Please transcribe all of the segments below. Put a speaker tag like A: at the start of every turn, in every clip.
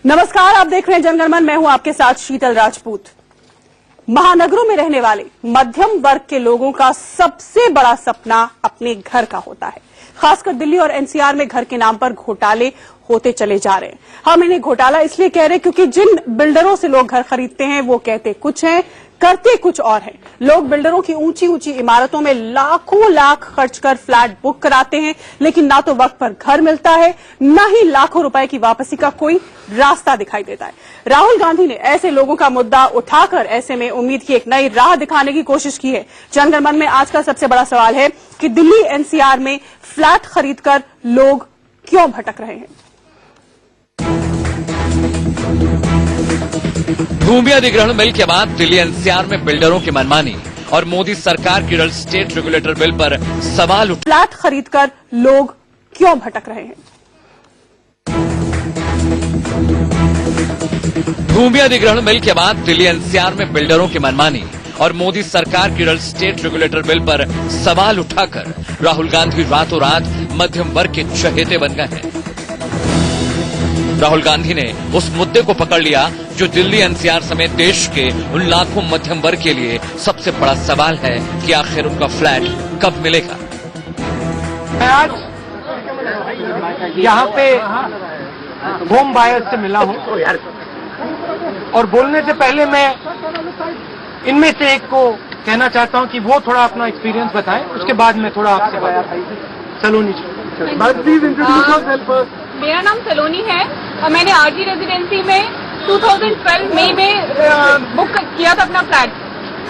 A: नमस्कार, आप देख रहे हैं जनगणमन। मैं हूं आपके साथ शीतल राजपूत। महानगरों में रहने वाले मध्यम वर्ग के लोगों का सबसे बड़ा सपना अपने घर का होता है। खासकर दिल्ली और एनसीआर में घर के नाम पर घोटाले होते चले जा रहे हैं। हम इन्हें घोटाला इसलिए कह रहे हैं क्योंकि जिन बिल्डरों से लोग घर खरीदते हैं वो कहते कुछ हैं, करते कुछ और हैं। लोग बिल्डरों की ऊंची ऊंची इमारतों में लाखों लाख खर्च कर फ्लैट बुक कराते हैं, लेकिन ना तो वक्त पर घर मिलता है, न ही लाखों रुपए की वापसी का कोई रास्ता दिखाई देता है। राहुल गांधी ने ऐसे लोगों का मुद्दा उठाकर ऐसे में उम्मीद की एक नई राह दिखाने की कोशिश की है। जनगणमन में आज का सबसे बड़ा सवाल है कि दिल्ली एनसीआर में फ्लैट खरीदकर लोग क्यों भटक रहे हैं।
B: भूमि अधिग्रहण बिल के बाद दिल्ली एनसीआर में बिल्डरों की मनमानी और मोदी सरकार की रियल एस्टेट रेगुलेटर बिल पर सवाल उठा।
A: फ्लैट खरीदकर लोग क्यों भटक रहे हैं।
B: भूमि अधिग्रहण बिल के बाद दिल्ली एनसीआर में बिल्डरों की मनमानी और मोदी सरकार की रियल एस्टेट रेगुलेटर बिल पर सवाल उठाकर राहुल गांधी रातों रात मध्यम वर्ग के चहेते बन गए हैं। राहुल गांधी ने उस मुद्दे को पकड़ लिया जो दिल्ली एनसीआर समेत देश के उन लाखों मध्यम वर्ग के लिए सबसे बड़ा सवाल है कि आखिर उनका फ्लैट कब मिलेगा।
C: मैं आज यहाँ पे होम बायर्स से मिला हूँ और बोलने से पहले मैं इनमें से एक को कहना चाहता हूँ कि वो थोड़ा अपना एक्सपीरियंस बताएं, उसके बाद मैं थोड़ा आपसे बात। सलोनी
D: मेरा नाम सलोनी है और मैंने आरजी रेजिडेंसी में 2012 मई में बुक किया था अपना फ्लैट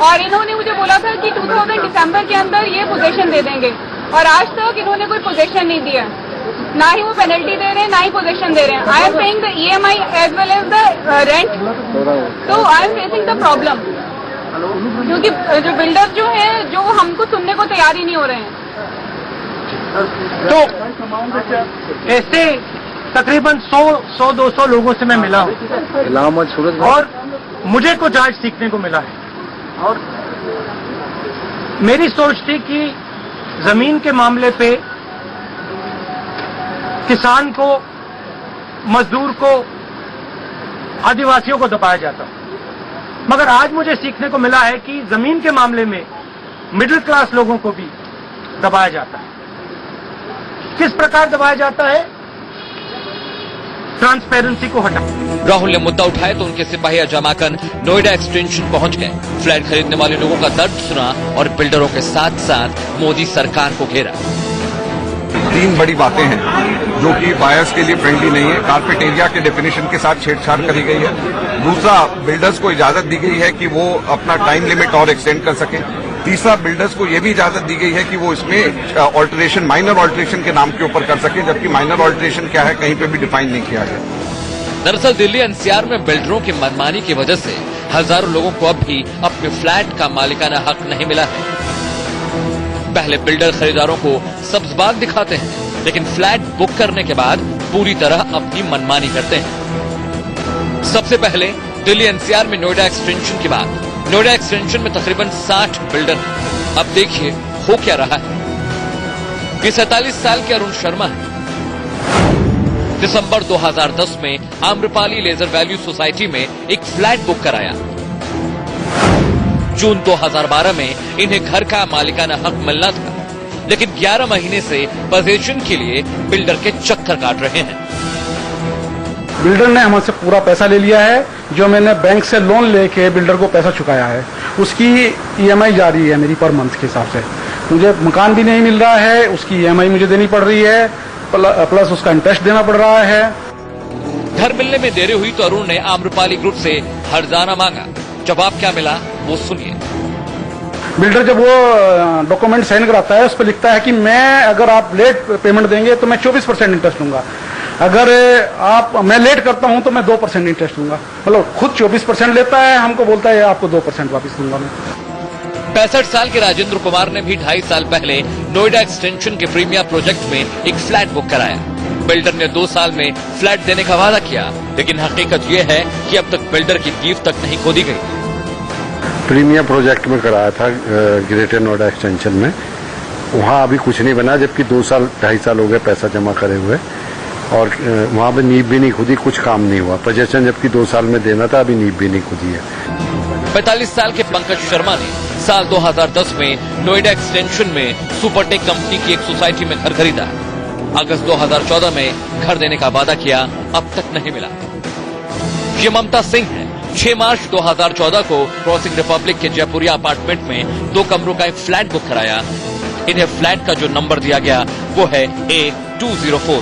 D: और इन्होंने मुझे बोला था कि 2000 दिसंबर के अंदर ये पोजीशन दे देंगे और आज तक इन्होंने कोई पोजीशन नहीं दिया, ना ही वो पेनल्टी दे रहे हैं ना ही पोजीशन दे रहे हैं। I am paying the EMI as well as the rent, तो I am facing the problem क्योंकि जो बिल्डर जो है जो हमको सुनने को तैयार ही नहीं हो रहे हैं।
C: तो ऐसे तकरीबन 100-200 लोगों से मैं मिला हूँ और मुझे कुछ आज सीखने को मिला है। और मेरी सोच थी कि जमीन के मामले पे किसान को, मजदूर को, आदिवासियों को दबाया जाता, मगर आज मुझे सीखने को मिला है कि जमीन के मामले में मिडिल क्लास लोगों को भी दबाया जाता है। किस प्रकार दबाया जाता है? ट्रांसपेरेंसी को हटा।
B: राहुल ने मुद्दा उठाया तो उनके सिपाही जमाकर नोएडा एक्सटेंशन पहुंच गए। फ्लैट खरीदने वाले लोगों का दर्द सुना और बिल्डरों के साथ साथ मोदी सरकार को घेरा।
E: 3 बड़ी बातें हैं जो कि बायर्स के लिए फ्रेंडली नहीं है। कारपेट एरिया के डेफिनेशन के साथ छेड़छाड़ करी गई है। दूसरा, बिल्डर्स को इजाजत दी गई है कि वो अपना टाइम लिमिट और एक्सटेंड कर सकें। तीसरा, बिल्डर्स को यह भी इजाजत दी गई है कि वो इसमें ऑल्टरेशन, माइनर ऑल्टरेशन के नाम के ऊपर कर सकें, जबकि माइनर ऑल्टरेशन क्या है कहीं पे भी डिफाइन नहीं किया गया।
B: दरअसल दिल्ली एनसीआर में बिल्डरों की मनमानी की वजह से हजारों लोगों को अब भी अपने फ्लैट का मालिकाना हक नहीं मिला है। पहले बिल्डर खरीदारों को सब्ज बाग दिखाते हैं, लेकिन फ्लैट बुक करने के बाद पूरी तरह अपनी मनमानी करते हैं। सबसे पहले दिल्ली एनसीआर में नोएडा एक्सटेंशन के बाद नोएडा एक्सटेंशन में तकरीबन 60 बिल्डर हैं। अब देखिए हो क्या रहा है। ये 47 साल के अरुण शर्मा है। दिसंबर 2010 में आम्रपाली लेजर वैल्यू सोसाइटी में एक फ्लैट बुक कराया। जून 2012 में इन्हें घर का मालिकाना हक मिलना था, लेकिन 11 महीने से पोजीशन के लिए बिल्डर के चक्कर काट रहे हैं।
F: बिल्डर ने हमसे पूरा पैसा ले लिया है। जो मैंने बैंक से लोन लेके बिल्डर को पैसा चुकाया है उसकी EMI जारी है मेरी पर मंथ के हिसाब से। मुझे मकान भी नहीं मिल रहा है, उसकी EMI मुझे देनी पड़ रही है, प्लस उसका इंटरेस्ट देना पड़ रहा है।
B: घर मिलने में देरी हुई तो अरुण ने आम्रपाली ग्रुप से हर्जाना मांगा। जवाब क्या मिला वो सुनिए।
F: बिल्डर जब वो डॉक्यूमेंट साइन कराता है उस पर लिखता है कि मैं, अगर आप लेट पेमेंट देंगे तो मैं 24% इंटरेस्ट लूंगा, अगर मैं लेट करता हूं तो मैं 2% इंटरेस्ट लूंगा। मतलब खुद 24% लेता है, हमको बोलता है आपको 2% वापस दूंगा मैं।
B: 65 साल के राजेंद्र कुमार ने भी 2.5 साल पहले नोएडा एक्सटेंशन के प्रीमियर प्रोजेक्ट में एक फ्लैट बुक कराया। बिल्डर ने 2 साल में फ्लैट देने का वादा किया, लेकिन हकीकत यह है कि अब तक बिल्डर की नींव तक नहीं खोदी गई।
G: प्रीमियर प्रोजेक्ट में कराया था ग्रेटर नोएडा एक्सटेंशन में, वहाँ अभी कुछ नहीं बना, जबकि 2 साल 2.5 साल हो गए पैसा जमा करे हुए। और वहाँ पे नींव भी नहीं खुदी, कुछ काम नहीं हुआ। पोजीशन जबकि 2 साल में देना था, अभी नींव भी नहीं खुदी है।
B: 45 साल के पंकज शर्मा ने साल 2010 में नोएडा एक्सटेंशन में सुपरटेक कंपनी की एक सोसाइटी में घर खरीदा। अगस्त 2014 में घर देने का वादा किया, अब तक नहीं मिला। ये ममता सिंह है। 6 मार्च 2014 को क्रॉसिंग रिपब्लिक के जयपुरिया अपार्टमेंट में 2 कमरों का एक फ्लैट बुक कराया। इन्हें फ्लैट का जो नंबर दिया गया वो है A204।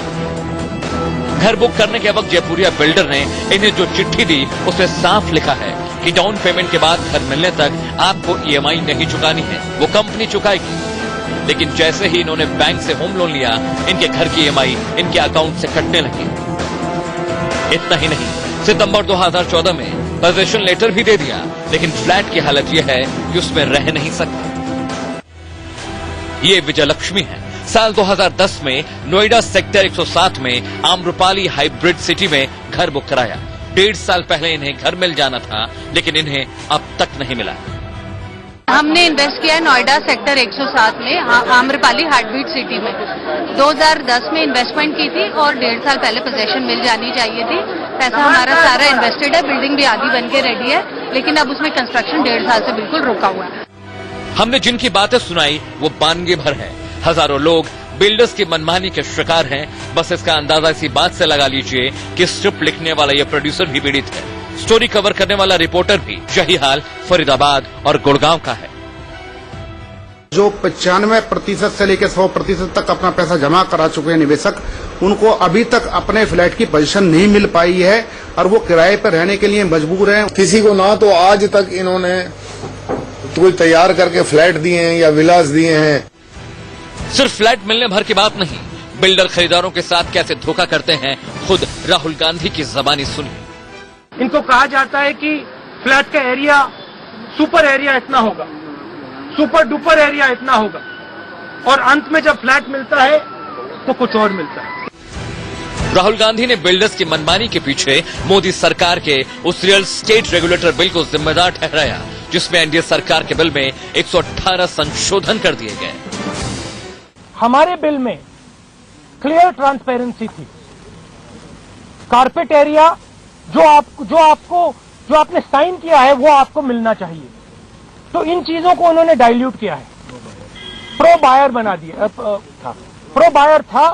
B: घर बुक करने के वक्त जयपुरिया बिल्डर ने इन्हें जो चिट्ठी दी उसमें साफ लिखा है कि डाउन पेमेंट के बाद घर मिलने तक आपको EMI नहीं चुकानी है, वो कंपनी चुकाएगी। लेकिन जैसे ही इन्होंने बैंक से होम लोन लिया, इनके घर की EMI इनके अकाउंट से कटने लगी। इतना ही नहीं, सितंबर 2014 में पोजीशन लेटर भी दे दिया, लेकिन फ्लैट की हालत यह है कि उसमें रह नहीं सकते। ये विजयलक्ष्मी है। साल 2010 में नोएडा सेक्टर 107 में आम्रपाली हाइब्रिड सिटी में घर बुक कराया। 1.5 साल पहले इन्हें घर मिल जाना था, लेकिन इन्हें अब तक नहीं मिला।
H: हमने इन्वेस्ट किया है नोएडा सेक्टर 107 में, आम्रपाली हाइब्रिड सिटी में। 2010 में इन्वेस्टमेंट की थी और 1.5 साल पहले पोजीशन मिल जानी चाहिए थी। पैसा हमारा सारा इन्वेस्टेड है, बिल्डिंग भी आधी बन के रेडी है, लेकिन अब उसमें कंस्ट्रक्शन 1.5 साल से बिल्कुल रुका हुआ है।
B: हमने जिनकी बातें सुनाई वो बानगी भर है। हजारों लोग बिल्डर्स की मनमानी के शिकार हैं। बस इसका अंदाजा इसी बात से लगा लीजिए कि स्क्रिप्ट लिखने वाला ये प्रोड्यूसर भी पीड़ित है, स्टोरी कवर करने वाला रिपोर्टर भी। यही हाल फरीदाबाद और गुड़गांव का है।
I: जो 95% से लेकर 100% तक अपना पैसा जमा करा चुके हैं निवेशक, उनको अभी तक अपने फ्लैट की पोजीशन नहीं मिल पाई है और वो किराए पर रहने के लिए मजबूर हैं।
J: किसी को ना तो आज तक इन्होंने कोई तैयार करके फ्लैट दिए हैं या विलास दिए हैं।
B: सिर्फ फ्लैट मिलने भर की बात नहीं, बिल्डर खरीदारों के साथ कैसे धोखा करते हैं, खुद राहुल गांधी की जबानी सुनिए।
C: इनको कहा जाता है कि फ्लैट का एरिया, सुपर एरिया इतना होगा, सुपर डुपर एरिया इतना होगा, और अंत में जब फ्लैट मिलता है तो कुछ और मिलता है।
B: राहुल गांधी ने बिल्डर्स की मनमानी के पीछे मोदी सरकार के उस रियल एस्टेट रेगुलेटर बिल को जिम्मेदार ठहराया, जिसमें एनडीए सरकार के बिल में 118 संशोधन कर दिए गए।
C: हमारे बिल में क्लियर ट्रांसपेरेंसी थी। कारपेट एरिया जो आपने साइन किया है वो आपको मिलना चाहिए। तो इन चीजों को उन्होंने डाइल्यूट किया है, प्रो बायर बना दिया, प्रो बायर था,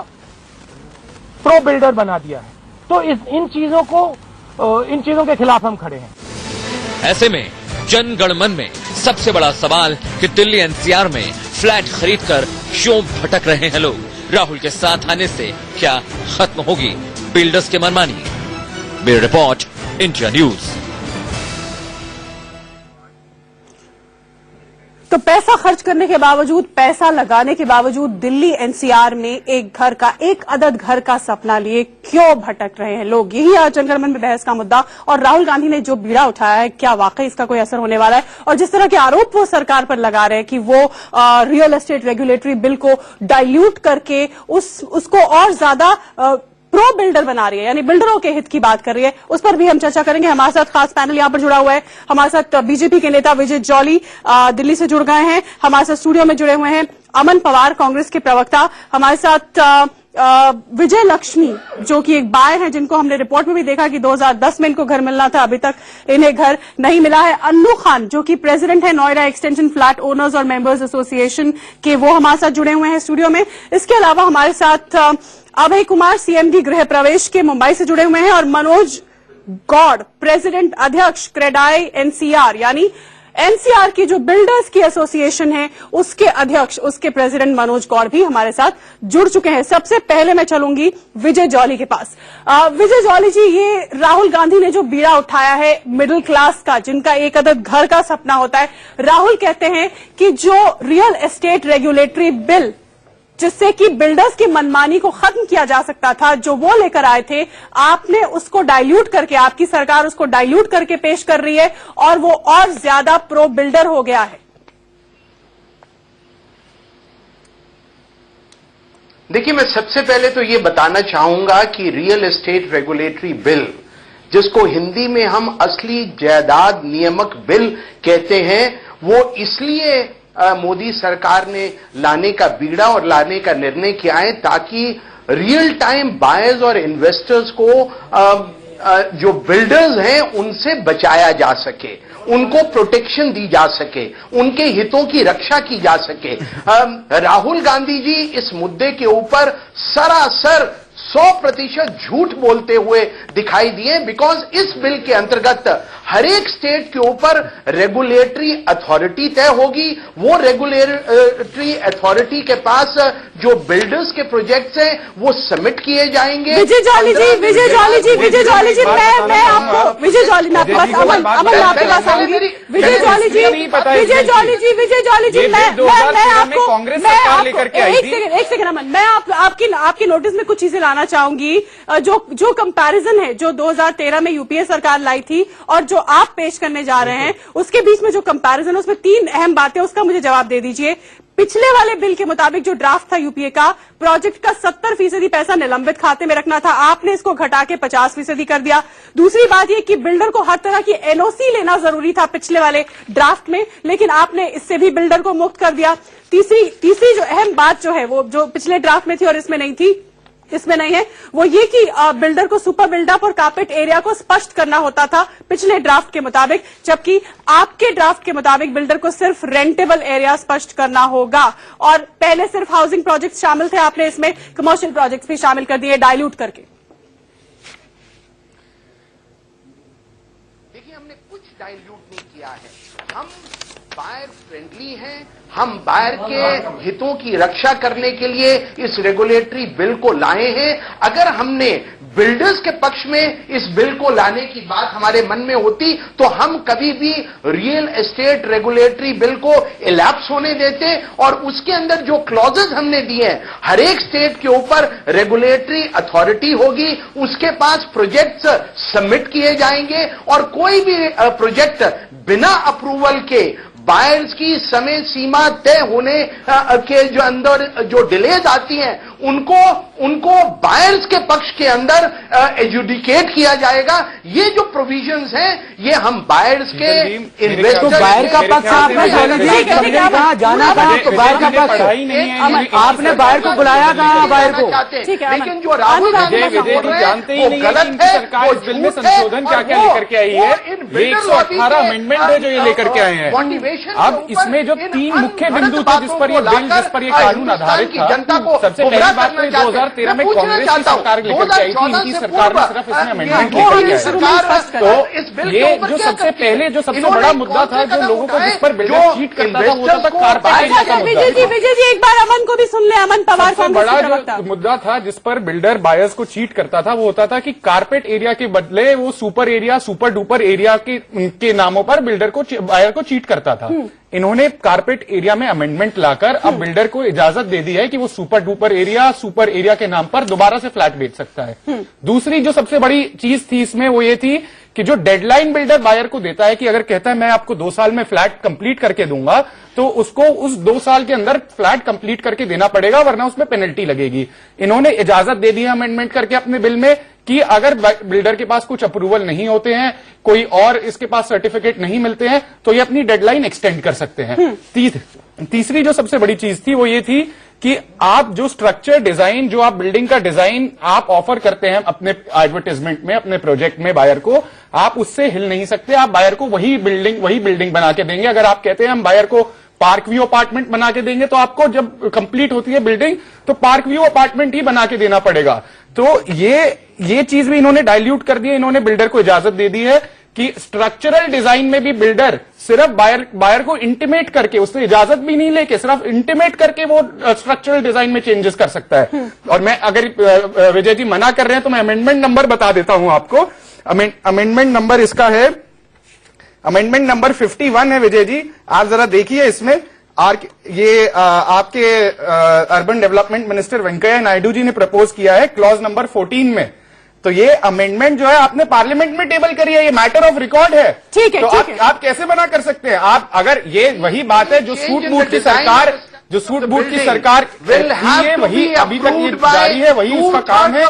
C: प्रो बिल्डर बना दिया है। तो इन चीजों के खिलाफ हम खड़े हैं।
B: ऐसे में जनगणमन में सबसे बड़ा सवाल कि दिल्ली एनसीआर में फ्लैट खरीदकर क्यों भटक रहे हैं लोग। राहुल के साथ आने से क्या खत्म होगी बिल्डर्स की मनमानी? Bureau report, India news.
A: तो पैसा खर्च करने के बावजूद, पैसा लगाने के बावजूद दिल्ली एनसीआर में एक अदद घर का सपना लिए क्यों भटक रहे हैं लोग? यही आज जनगणमन में बहस का मुद्दा। और राहुल गांधी ने जो बीड़ा उठाया है, क्या वाकई इसका कोई असर होने वाला है? और जिस तरह के आरोप वो सरकार पर लगा रहे हैं कि वो रियल एस्टेट रेगुलेटरी बिल को डाइल्यूट करके उसको और ज्यादा प्रो बिल्डर बना रही है, यानी बिल्डरों के हित की बात कर रही है, उस पर भी हम चर्चा करेंगे। हमारे साथ खास पैनल यहां पर जुड़ा हुआ है। हमारे साथ बीजेपी के नेता विजय जॉली दिल्ली से जुड़ गए हैं। हमारे साथ स्टूडियो में जुड़े हुए हैं अमन पवार, कांग्रेस के प्रवक्ता। हमारे साथ विजय लक्ष्मी, जो कि एक बाय है, जिनको हमने रिपोर्ट में भी देखा कि 2010 में इनको घर मिलना था, अभी तक इन्हें घर नहीं मिला है। अन्नू खान, जो कि प्रेसिडेंट है नोएडा एक्सटेंशन फ्लैट ओनर्स और मेंबर्स एसोसिएशन के, वो हमारे साथ जुड़े हुए हैं स्टूडियो में। इसके अलावा हमारे साथ अभय कुमार, सीएमडी गृह प्रवेश के, मुंबई से जुड़े हुए हैं, और मनोज गौड़, प्रेसिडेंट अध्यक्ष क्रेडाई एनसीआर, यानी एनसीआर की जो बिल्डर्स की एसोसिएशन है उसके अध्यक्ष, उसके प्रेसिडेंट मनोज गौड़ भी हमारे साथ जुड़ चुके हैं। सबसे पहले मैं चलूंगी विजय जॉली के पास। विजय जॉली जी, ये राहुल गांधी ने जो बीड़ा उठाया है मिडिल क्लास का, जिनका एक अदद घर का सपना होता है, राहुल कहते हैं कि जो रियल एस्टेट रेगुलेटरी बिल, जिससे कि बिल्डर्स की मनमानी को खत्म किया जा सकता था, जो वो लेकर आए थे, आपने उसको डाइल्यूट करके, आपकी सरकार उसको डाइल्यूट करके पेश कर रही है और वो और ज्यादा प्रो बिल्डर हो गया है।
K: देखिए, मैं सबसे पहले तो ये बताना चाहूंगा कि रियल एस्टेट रेगुलेटरी बिल, जिसको हिंदी में हम असली जायदाद नियामक बिल कहते हैं, वो इसलिए मोदी सरकार ने लाने का बीड़ा और लाने का निर्णय किया है ताकि रियल टाइम बायर्स और इन्वेस्टर्स को जो बिल्डर्स हैं उनसे बचाया जा सके, उनको प्रोटेक्शन दी जा सके, उनके हितों की रक्षा की जा सके। राहुल गांधी जी इस मुद्दे के ऊपर सरासर 100% झूठ बोलते हुए दिखाई दिए, बिकॉज इस बिल के अंतर्गत हर एक स्टेट के ऊपर रेगुलेटरी अथॉरिटी तय होगी। वो रेगुलेटरी अथॉरिटी के पास जो बिल्डर्स के प्रोजेक्ट्स हैं वो सबमिट किए जाएंगे।
A: विजय जॉली जी, विजय जॉली जी, विजय जॉली जी, मैं आपको विजय जॉली मैं आपके पास अमन आपके पास आऊंगी। विजय जॉली जी, विजय जॉली जी, विजय जॉली जी, मैं आपको
C: कांग्रेस सरकार लेकर के आई थी।
A: एक सेकंड अमन, मैं आपकी नोटिस में कुछ चीजें लाना चाहूंगी। जो कंपैरिजन है जो 2013 में यूपीए सरकार लाई थी और जो आप पेश करने जा रहे हैं, उसके बीच में जो कंपैरिजन है उसमें 3 अहम बातें, उसका मुझे जवाब दे दीजिए। पिछले वाले बिल के मुताबिक जो ड्राफ्ट था यूपीए का, प्रोजेक्ट का 70% पैसा निलंबित खाते में रखना था, आपने इसको घटा के 50% कर दिया। दूसरी बात यह कि बिल्डर को हर तरह की एनओसी लेना जरूरी था पिछले वाले ड्राफ्ट में, लेकिन आपने इससे भी बिल्डर को मुक्त कर दिया। तीसरी जो अहम बात जो है वो जो पिछले ड्राफ्ट में थी और इसमें नहीं है, वो ये कि बिल्डर को सुपर बिल्डअप और कारपेट एरिया को स्पष्ट करना होता था पिछले ड्राफ्ट के मुताबिक, जबकि आपके ड्राफ्ट के मुताबिक बिल्डर को सिर्फ रेंटेबल एरिया स्पष्ट करना होगा। और पहले सिर्फ हाउसिंग प्रोजेक्ट शामिल थे, आपने इसमें कमर्शियल प्रोजेक्ट्स भी शामिल कर दिए डाइल्यूट करके।
K: देखिए, हमने कुछ डाइल्यूट नहीं किया है। हम बायर फ्रेंडली हैं, हम बायर के हितों की रक्षा करने के लिए इस रेगुलेटरी बिल को लाए हैं। अगर हमने बिल्डर्स के पक्ष में इस बिल को लाने की बात हमारे मन में होती तो हम कभी भी रियल एस्टेट रेगुलेटरी बिल को इलैप्स होने देते, और उसके अंदर जो क्लॉजेस हमने दिए हैं, हर एक स्टेट के ऊपर रेगुलेटरी अथॉरिटी होगी, उसके पास प्रोजेक्ट्स सबमिट किए जाएंगे, और कोई भी प्रोजेक्ट बिना अप्रूवल के बायर्स की समय सीमा तय होने के जो अंदर जो डिलेज आती हैं उनको बायर्स के पक्ष के अंदर एजुडिकेट किया जाएगा। ये जो प्रोविजंस हैं ये हम बायर्स के इन्वेस्टर्स,
C: बायर का पक्ष आपने कहा जाना था, तो बायर का पक्ष आपने बायर को बुलाया कहा, बायर को।
K: लेकिन जो राहुल गांधी बोल रहे हैं वो गलत है। वो
C: बिल में संशोधन क्या क्या लेकर के आई है, 118 अमेंडमेंट है जो ये लेकर के आए हैं। अब इसमें जो 3 मुख्य बिंदु थे जिस पर ये कानून आधारित था, सबसे पहली बात तो 2013 में कांग्रेस की सरकार लेकर के आई थी, इनकी सरकार ने सिर्फ इसमें अमेंडमेंट लेकर के आई। तो ये जो सबसे बड़ा मुद्दा था जो लोगों को जिस पर बिल्डर चीट करता था वो था कारपेट एरिया का मुद्दा।
A: विजय जी, एक बार अमन को भी सुन ले। अमन पवार
C: सबसे बड़ा जो मुद्दा था जिस पर बिल्डर बायर्स को चीट करता था वो होता था कि कारपेट एरिया के बदले वो super area, super duper area के नामों पर बायर को चीट करता था। इन्होंने कारपेट एरिया में अमेंडमेंट लाकर अब बिल्डर को इजाजत दे दी है कि वो super duper area, super area के नाम पर दोबारा से फ्लैट बेच सकता है। दूसरी जो सबसे बड़ी चीज थी इसमें वो ये थी कि जो डेडलाइन बिल्डर बायर को देता है कि अगर कहता है मैं आपको 2 साल में फ्लैट कंप्लीट करके दूंगा, तो उसको उस 2 साल के अंदर फ्लैट कंप्लीट करके देना पड़ेगा, वरना उसमें पेनल्टी लगेगी। इन्होंने इजाजत दे दी है अमेंडमेंट करके अपने बिल में कि अगर बिल्डर के पास कुछ अप्रूवल नहीं होते हैं, कोई और इसके पास सर्टिफिकेट नहीं मिलते हैं, तो ये अपनी डेडलाइन एक्सटेंड कर सकते हैं। तीसरी जो सबसे बड़ी चीज थी वो ये थी कि आप जो स्ट्रक्चर डिजाइन, जो आप बिल्डिंग का डिजाइन आप ऑफर करते हैं अपने एडवर्टाइजमेंट में, अपने प्रोजेक्ट में बायर को, आप उससे हिल नहीं सकते। आप बायर को वही बिल्डिंग बना के देंगे। अगर आप कहते हैं हम बायर को पार्क व्यू अपार्टमेंट बना के देंगे, तो आपको जब कंप्लीट होती है बिल्डिंग तो पार्क व्यू अपार्टमेंट ही बना के देना पड़ेगा। तो ये चीज भी इन्होंने डाइल्यूट कर दी है। इन्होंने बिल्डर को इजाजत दे दी है कि स्ट्रक्चरल डिजाइन में भी बिल्डर सिर्फ बायर को इंटीमेट करके, उससे इजाजत भी नहीं लेके सिर्फ इंटीमेट करके वो स्ट्रक्चरल डिजाइन में चेंजेस कर सकता है। और मैं, अगर विजय जी मना कर रहे हैं तो मैं अमेंडमेंट नंबर बता देता हूं आपको। अमेंडमेंट नंबर इसका है, अमेंडमेंट नंबर 51 है विजय जी। आप जरा देखिए इसमें ये आपके urban development minister Venkaiah Naidu ji ने प्रपोज किया है क्लॉज नंबर 14 में। तो ये अमेंडमेंट जो है आपने पार्लियामेंट में टेबल करी है, ये मैटर ऑफ रिकॉर्ड है।
A: ठीक है,
C: तो आप कैसे मना कर सकते हैं? आप अगर ये वही बात है जो सूट बूट की सरकार वही अभी तक ये जारी है, वही उसका काम है।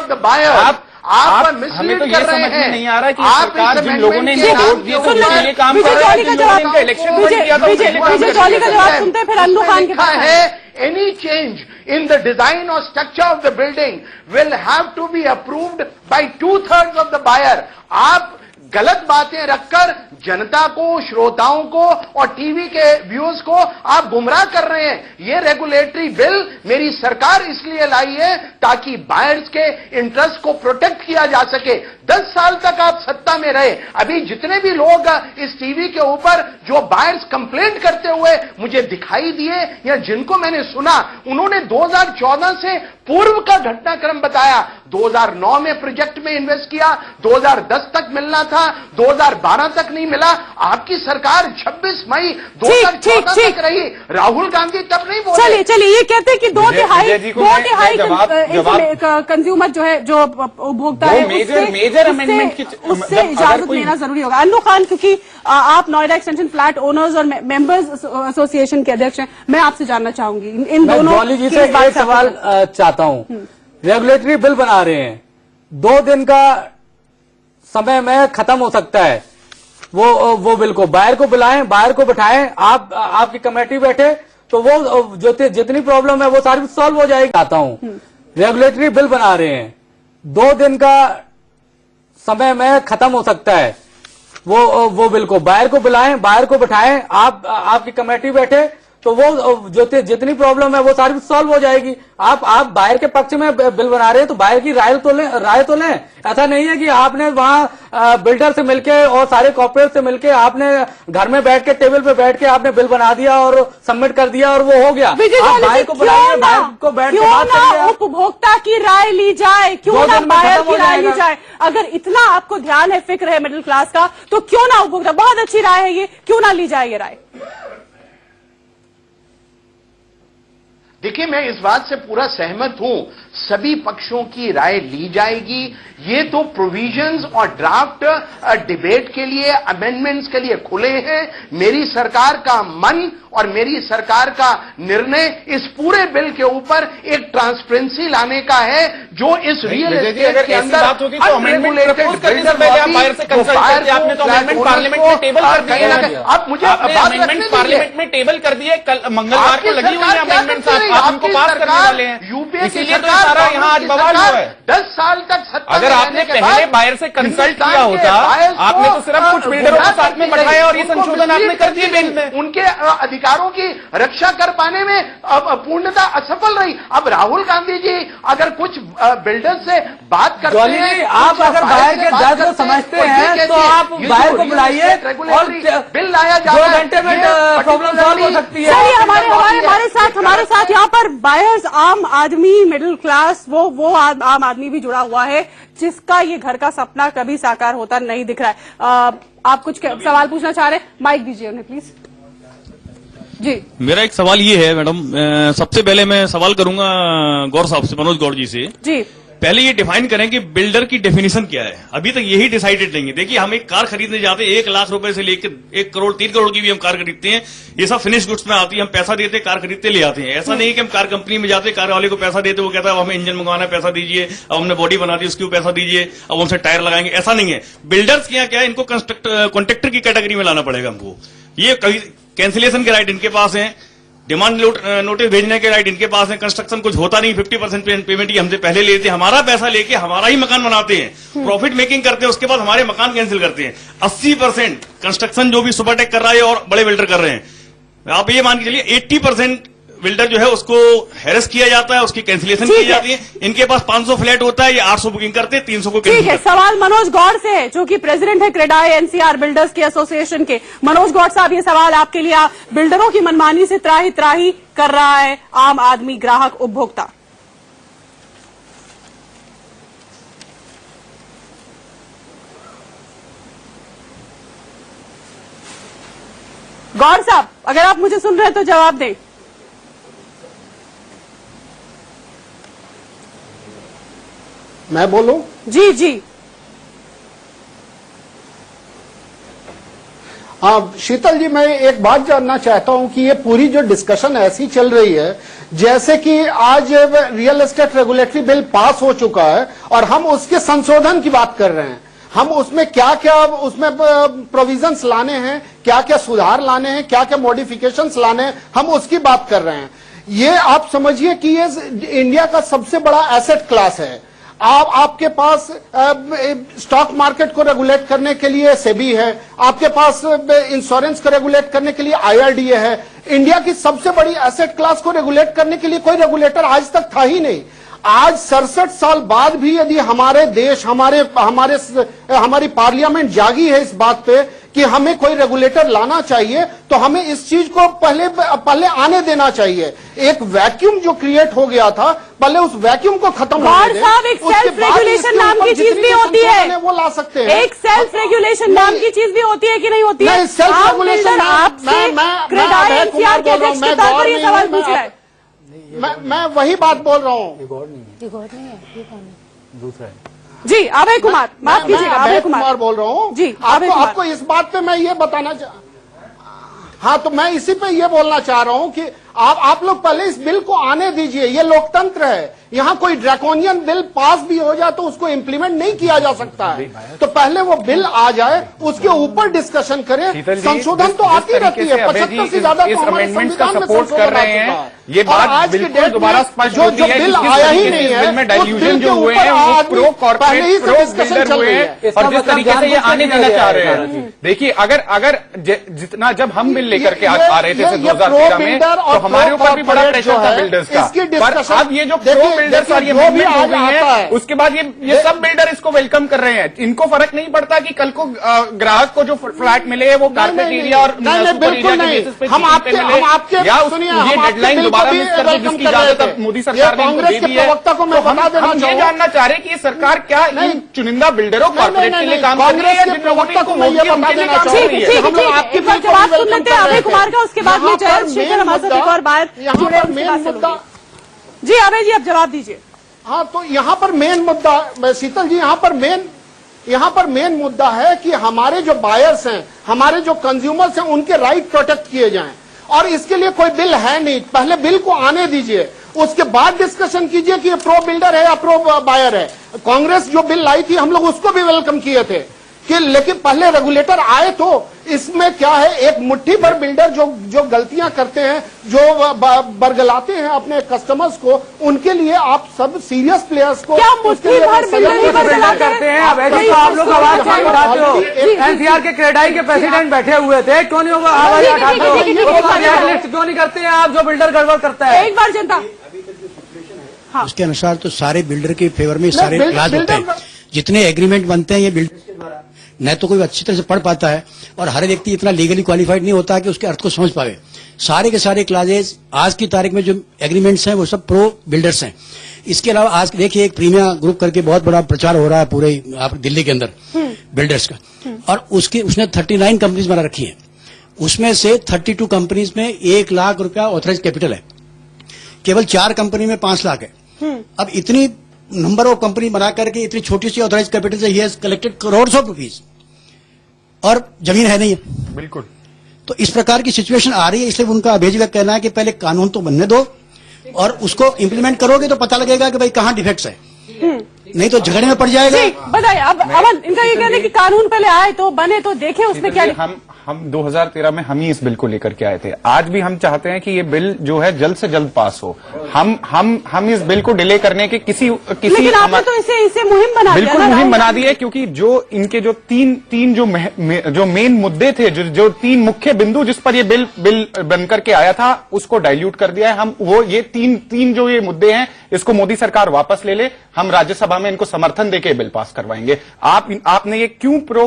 C: आप हमें तो ये समझ में नहीं आ रहा है कि सरकार जिन लोगों ने इनको वोट दिए उनके लिए काम कर रहा है, जिन लोगों ने इनका इलेक्शन वोट किया था।
A: विजय जॉली का जवाब सुनते हैं, फिर अन्नू खान के पास
K: है any change in the design or structure of the building will have to be approved by 2/3 of the buyer. आप गलत बातें रखकर जनता को, श्रोताओं को और टीवी के व्यूअर्स को आप गुमराह कर रहे हैं। ये रेगुलेटरी बिल मेरी सरकार इसलिए लाई है ताकि बायर्स के इंटरेस्ट को प्रोटेक्ट किया जा सके। 10 साल तक आप सत्ता में रहे, अभी जितने भी लोग इस टीवी के ऊपर जो बायर्स कंप्लेंट करते हुए मुझे दिखाई दिए या जिनको मैंने सुना, उन्होंने 2014 से पूर्व का घटनाक्रम बताया। 2009 में प्रोजेक्ट में इन्वेस्ट किया, 2010 तक मिलना था, 2012 तक नहीं मिला। आपकी सरकार 26 मई 2014 तक रही, राहुल गांधी तब नहीं बोले।
A: चलिए ये कहते हैं कि दो तिहाई कंज्यूमर जो है, जो उपभोक्ता है, उससे इजाजत लेना जरूरी होगा। अन्नू खान, क्योंकि आप नोएडा एक्सटेंशन फ्लैट ओनर्स और मेंबर्स एसोसिएशन के अध्यक्ष हैं, मैं आपसे जानना चाहूंगी इन दोनों
L: जी से एक सवाल चाहता हूं। रेगुलेटरी बिल बना रहे हैं, 2 दिन का समय में खत्म हो सकता है। वो बिल को बायर को बुलाएं, बायर को बिठाएं, आपकी कमेटी बैठे तो वो जितनी प्रॉब्लम है वो सारी सॉल्व हो जाएगी। आता हूं, रेगुलेटरी बिल बना रहे हैं, 2 दिन का समय में खत्म हो सकता है। वो बिल को बायर को बुलाएं, बायर को बिठाएं, आपकी कमेटी बैठे तो वो जितनी प्रॉब्लम है वो सारी सॉल्व हो जाएगी। आप बायर के पक्ष में बिल बना रहे हैं तो बायर की राय तो लें। ऐसा नहीं है कि आपने वहां बिल्डर से मिलके और सारे कॉर्पोरेट से मिलके आपने घर में बैठ के टेबल पे बैठ के आपने बिल बना दिया और सबमिट कर दिया और वो हो गया। आप बायर को बुलाइए, बायर को बैठ के बात करिए।
A: उपभोक्ता की राय ली जाए, क्यों ना बायर की राय ली जाए? अगर इतना आपको ध्यान है, फिक्र है मिडिल क्लास का, तो क्यों ना उपभोक्ता, बहुत अच्छी राय है ये, क्यों ना ली जाए ये राय?
K: देखिए, मैं इस बात से पूरा सहमत हूं, सभी पक्षों की राय ली जाएगी। ये तो प्रोविजंस और ड्राफ्ट डिबेट के लिए, अमेंडमेंट्स के लिए खुले हैं। मेरी सरकार का मन और मेरी सरकार का निर्णय इस पूरे बिल के ऊपर एक ट्रांसपेरेंसी लाने का है, जो इस रियल एस्टेट के अंदर अनरेगुलेटेड
C: आप मुझे पार्लियामेंट में टेबल कर दिए, कल मंगलवार को लगी हुई अमेंडमेंट आपको पास करने वाले हैं,
K: यूपीए
C: इसीलिए तो सारा यहाँ आज बवाल हुआ है।
K: 10 साल तक सत्ता
C: अगर आपने पहले बायर से कंसल्ट किया होता, आपने तो सिर्फ कुछ बिल्डरों को साथ में बैठाया और ये संशोधन आपने कर दिए बिल में।
K: उनके अधिकारों की रक्षा कर पाने में पूर्णता असफल रही। अब राहुल गांधी जी अगर कुछ बिल्डर से बात करते हैं,
L: आप अगर बायर के दर्द को समझते हैं तो आप बायर को बुलाइए और
K: बिल लाया जा
L: 2 घंटे में प्रॉब्लम सॉल्व हो सकती है।
A: हमारे साथ यहाँ पर बायर्स, आम आदमी, मिडिल क्लास, वो आम आदमी भी जुड़ा हुआ है जिसका ये घर का सपना कभी साकार होता नहीं दिख रहा है। आप कुछ सवाल पूछना चाह रहे हैं? माइक दीजिए उन्हें प्लीज। जी,
M: मेरा एक सवाल ये है मैडम, सबसे पहले मैं सवाल करूंगा गौर साहब से, मनोज गौर जी से।
A: जी,
M: पहले ये डिफाइन करें कि बिल्डर की डेफिनेशन क्या है। अभी तक यही डिसाइडेड नहीं है। देखिए, हम एक कार खरीदने जाते हैं, 1 लाख रुपए से लेकर 1 करोड़ 3 करोड़ की भी हम कार खरीदते हैं। ये सब फिनिश गुड्स में आती है, हम पैसा देते कार खरीदते ले आते हैं। ऐसा नहीं है कि हम कार कंपनी में जाते, कार वाले को पैसा देते, वो कहता है हमें इंजन मंगवाना है, पैसा दीजिए, अब हमने बॉडी बना दी उसकी पैसा दीजिए, अब हमसे टायर लगाएंगे। ऐसा नहीं है। बिल्डर्स के यहाँ क्या है, इनको कॉन्ट्रैक्टर की कैटेगरी में लाना पड़ेगा हमको। ये कैंसिलेशन के राइट इनके पास है, डिमांड नोटिस भेजने के राइट इनके पास है। कंस्ट्रक्शन कुछ होता नहीं, 50% पेमेंट ही हमसे पहले लेते हैं, हमारा पैसा लेके हमारा ही मकान बनाते हैं, प्रॉफिट मेकिंग करते हैं, उसके बाद हमारे मकान कैंसिल करते हैं। 80% कंस्ट्रक्शन जो भी सुपरटेक कर रहा है और बड़े बिल्डर कर रहे हैं। आप ये मान के चलिए 80% बिल्डर जो है उसको हैरेस किया जाता है, उसकी कैंसिलेशन की जाती है। इनके पास 500 फ्लैट होता है, ये 800 बुकिंग करते हैं, 300 को
A: ठीक है। सवाल मनोज गौड़ से है, जो कि प्रेसिडेंट है क्रेडाई एनसीआर बिल्डर्स के एसोसिएशन के। मनोज गौड़ साहब, ये सवाल आपके लिए। बिल्डरों की मनमानी से त्राही त्राही कर रहा है आम आदमी, ग्राहक, उपभोक्ता। गौड़ साहब, अगर आप मुझे सुन रहे हैं तो जवाब दें।
J: मैं बोलूं?
A: जी जी।
J: शीतल जी, मैं एक बात जानना चाहता हूं कि ये पूरी जो डिस्कशन ऐसी चल रही है जैसे कि आज real estate regulatory bill pass हो चुका है और हम उसके संशोधन की बात कर रहे हैं। हम उसमें क्या क्या उसमें प्रोविजंस लाने हैं, क्या क्या सुधार लाने हैं, क्या क्या मॉडिफिकेशंस लाने हैं, हम उसकी बात कर रहे हैं। ये आप समझिए कि ये इंडिया का सबसे बड़ा एसेट क्लास है। आपके पास स्टॉक मार्केट को रेगुलेट करने के लिए सेबी है, आपके पास इंश्योरेंस को रेगुलेट करने के लिए IRDA है। इंडिया की सबसे बड़ी एसेट क्लास को रेगुलेट करने के लिए कोई रेगुलेटर आज तक था ही नहीं। आज 67 साल बाद भी यदि हमारे देश हमारी पार्लियामेंट जागी है इस बात पे कि हमें कोई रेगुलेटर लाना चाहिए, तो हमें इस चीज को पहले आने देना चाहिए। एक वैक्यूम जो क्रिएट हो गया था, पहले उस वैक्यूम को खत्म होने दें।
A: साहब, एक सेल्फ रेगुलेशन नाम की चीज भी होती है,
J: वो ला सकते हैं।
A: एक सेल्फ रेगुलेशन नाम की चीज भी होती है कि नहीं होती है?
J: सेल्फ रेगुलेशन
A: सवाल पूछ रहा है।
J: मैं वही बात बोल रहा हूँ।
L: दूसरा है
A: जी, अभय कुमार, माफ कीजिएगा, अभय कुमार
J: बोल रहा हूँ
A: जी।
J: आपको इस बात पे मैं ये बताना हाँ, तो मैं इसी पे ये बोलना चाह रहा हूँ कि आप लोग पहले इस बिल को आने दीजिए। ये लोकतंत्र है, यहाँ कोई ड्रैकोनियन बिल पास भी हो जाए तो उसको इम्प्लीमेंट नहीं किया जा सकता है। तो पहले वो बिल आ जाए, उसके ऊपर डिस्कशन करें। संशोधन तो आती रहती है, 75 से ज्यादा तो हमारे संविधान में संशोधन आ चुका है।
C: ये बात बिल्कुल दोबारा स्पष्ट होती है
J: बिल आया ही नहीं है,
C: में डाइल्यूजन जो हुए हैं वो प्रो कॉर्पोरेट प्रो बिल्डर हुए हैं, और जिस तरीके से ये आने देना चाह रहे हैं। देखिए, अगर जितना जब हम बिल लेकर के आ रहे थे 2013 में, तो हमारे ऊपर भी बड़ा प्रेशर था बिल्डर्स का। पर अब ये जो प्रो बिल्डर्स और ये मूवमेंट हो गई है, उसके बाद ये सब बिल्डर इसको वेलकम कर रहे हैं। इनको फर्क नहीं पड़ता कि कल को ग्राहक को जो फ्लैट मिले वो कारपेट एरिया और सुपर एरिया के बेसिस पे
J: हम आपके
C: या ये डेडलाइन दोबारा मिस कर दे जिसकी इजाजत अब मोदी सरकार ने इनको दे दी है। हम ये जानना चाह रहे हैं कि ये सरकार क्या इन चुनिंदा बिल्डरों कॉर्पोरेट के लिए काम कर रही है, जिन लोगों को मोदी उनके लिए काम कर रही है।
A: हम लोग आपके जवाब सुन लेते हैं अभय कुमार का, उसके बाद में जयंत शेखर हमारे साथ एक और बात जुड़े। जी अभय जी, आप जवाब दीजिए।
J: हाँ, तो यहाँ पर मेन मुद्दा, शीतल जी, यहाँ पर मेन मुद्दा है कि हमारे जो बायर्स हैं, हमारे जो कंज्यूमर्स हैं, उनके राइट प्रोटेक्ट किए जाएं। और इसके लिए कोई बिल है नहीं। पहले बिल को आने दीजिए, उसके बाद डिस्कशन कीजिए कि ये प्रो बिल्डर है या प्रो बायर है। कांग्रेस जो बिल लाई थी, हम लोग उसको भी वेलकम किए थे कि लेकिन पहले रेगुलेटर आए। तो इसमें क्या है, एक मुट्ठी भर बिल्डर जो गलतियां करते हैं, जो बरगलाते हैं अपने कस्टमर्स को, उनके लिए आप सब सीरियस प्लेयर्स को
A: क्या मुट्ठी भर बिल्डर
L: करते हैं? आप लोग आवाज उठाते हो। एनसीआर के क्रेडाई के प्रेसिडेंट बैठे हुए थे, क्यों नहीं आवाज उठाते हो? क्यों नहीं करते हैं आप जो बिल्डर गड़बड़ करता है?
A: एक बार जनता
N: उसके अनुसार तो सारे बिल्डर के फेवर में सारे क्लास होते हैं। जितने एग्रीमेंट बनते हैं ये बिल्डर के द्वारा, न तो कोई अच्छी तरह से पढ़ पाता है और हर व्यक्ति इतना लीगली क्वालिफाइड नहीं होता कि उसके अर्थ को समझ पावे। सारे के सारे क्लासेज आज की तारीख में जो एग्रीमेंट्स हैं वो सब प्रो बिल्डर्स हैं। इसके अलावा आज देखिए एक प्रीमिया ग्रुप करके बहुत बड़ा प्रचार हो रहा है पूरे दिल्ली के अंदर बिल्डर्स का, और उसने 39 कंपनीज बना रखी हैं। उसमें से 32 कंपनीज में 1 लाख रुपया ऑथराइज कैपिटल है, केवल 4 कंपनी में 5 लाख है। अब इतनी नंबर ऑफ कंपनी बना करके इतनी छोटी सी ऑथराइज कैपिटल से he has collected crore of rupees, और जमीन है नहीं है।
C: बिल्कुल।
N: तो इस प्रकार की सिचुएशन आ रही है, इसलिए उनका अभेजी का कहना है कि पहले कानून तो बनने दो और उसको इम्प्लीमेंट करोगे तो पता लगेगा कि भाई कहाँ डिफेक्ट्स है, नहीं तो झगड़े में पड़ जाएगा।
A: बताइए अब अमन, इनका ये कहना है कि कानून पहले आए तो बने तो देखें उसमें क्या।
C: हम 2013 में हम ही इस बिल को लेकर के आए थे। आज भी हम चाहते हैं कि ये बिल जो है जल्द से जल्द पास हो। हम इस बिल को डिले करने के किसी
A: लेकिन आपने तो इसे मुहिम बना दिया।
C: बिल्कुल मुहिम बना दी है, क्योंकि जो इनके जो तीन जो मेन मुद्दे थे, जो 3 मुख्य बिंदु जिस पर ये बिल बनकर के आया था, उसको डाइल्यूट कर दिया है। हम वो ये तीन जो ये मुद्दे हैं, इसको मोदी सरकार वापस ले ले। हम राज्यसभा में इनको समर्थन देके बिल पास करवाएंगे। आपने ये क्यों pro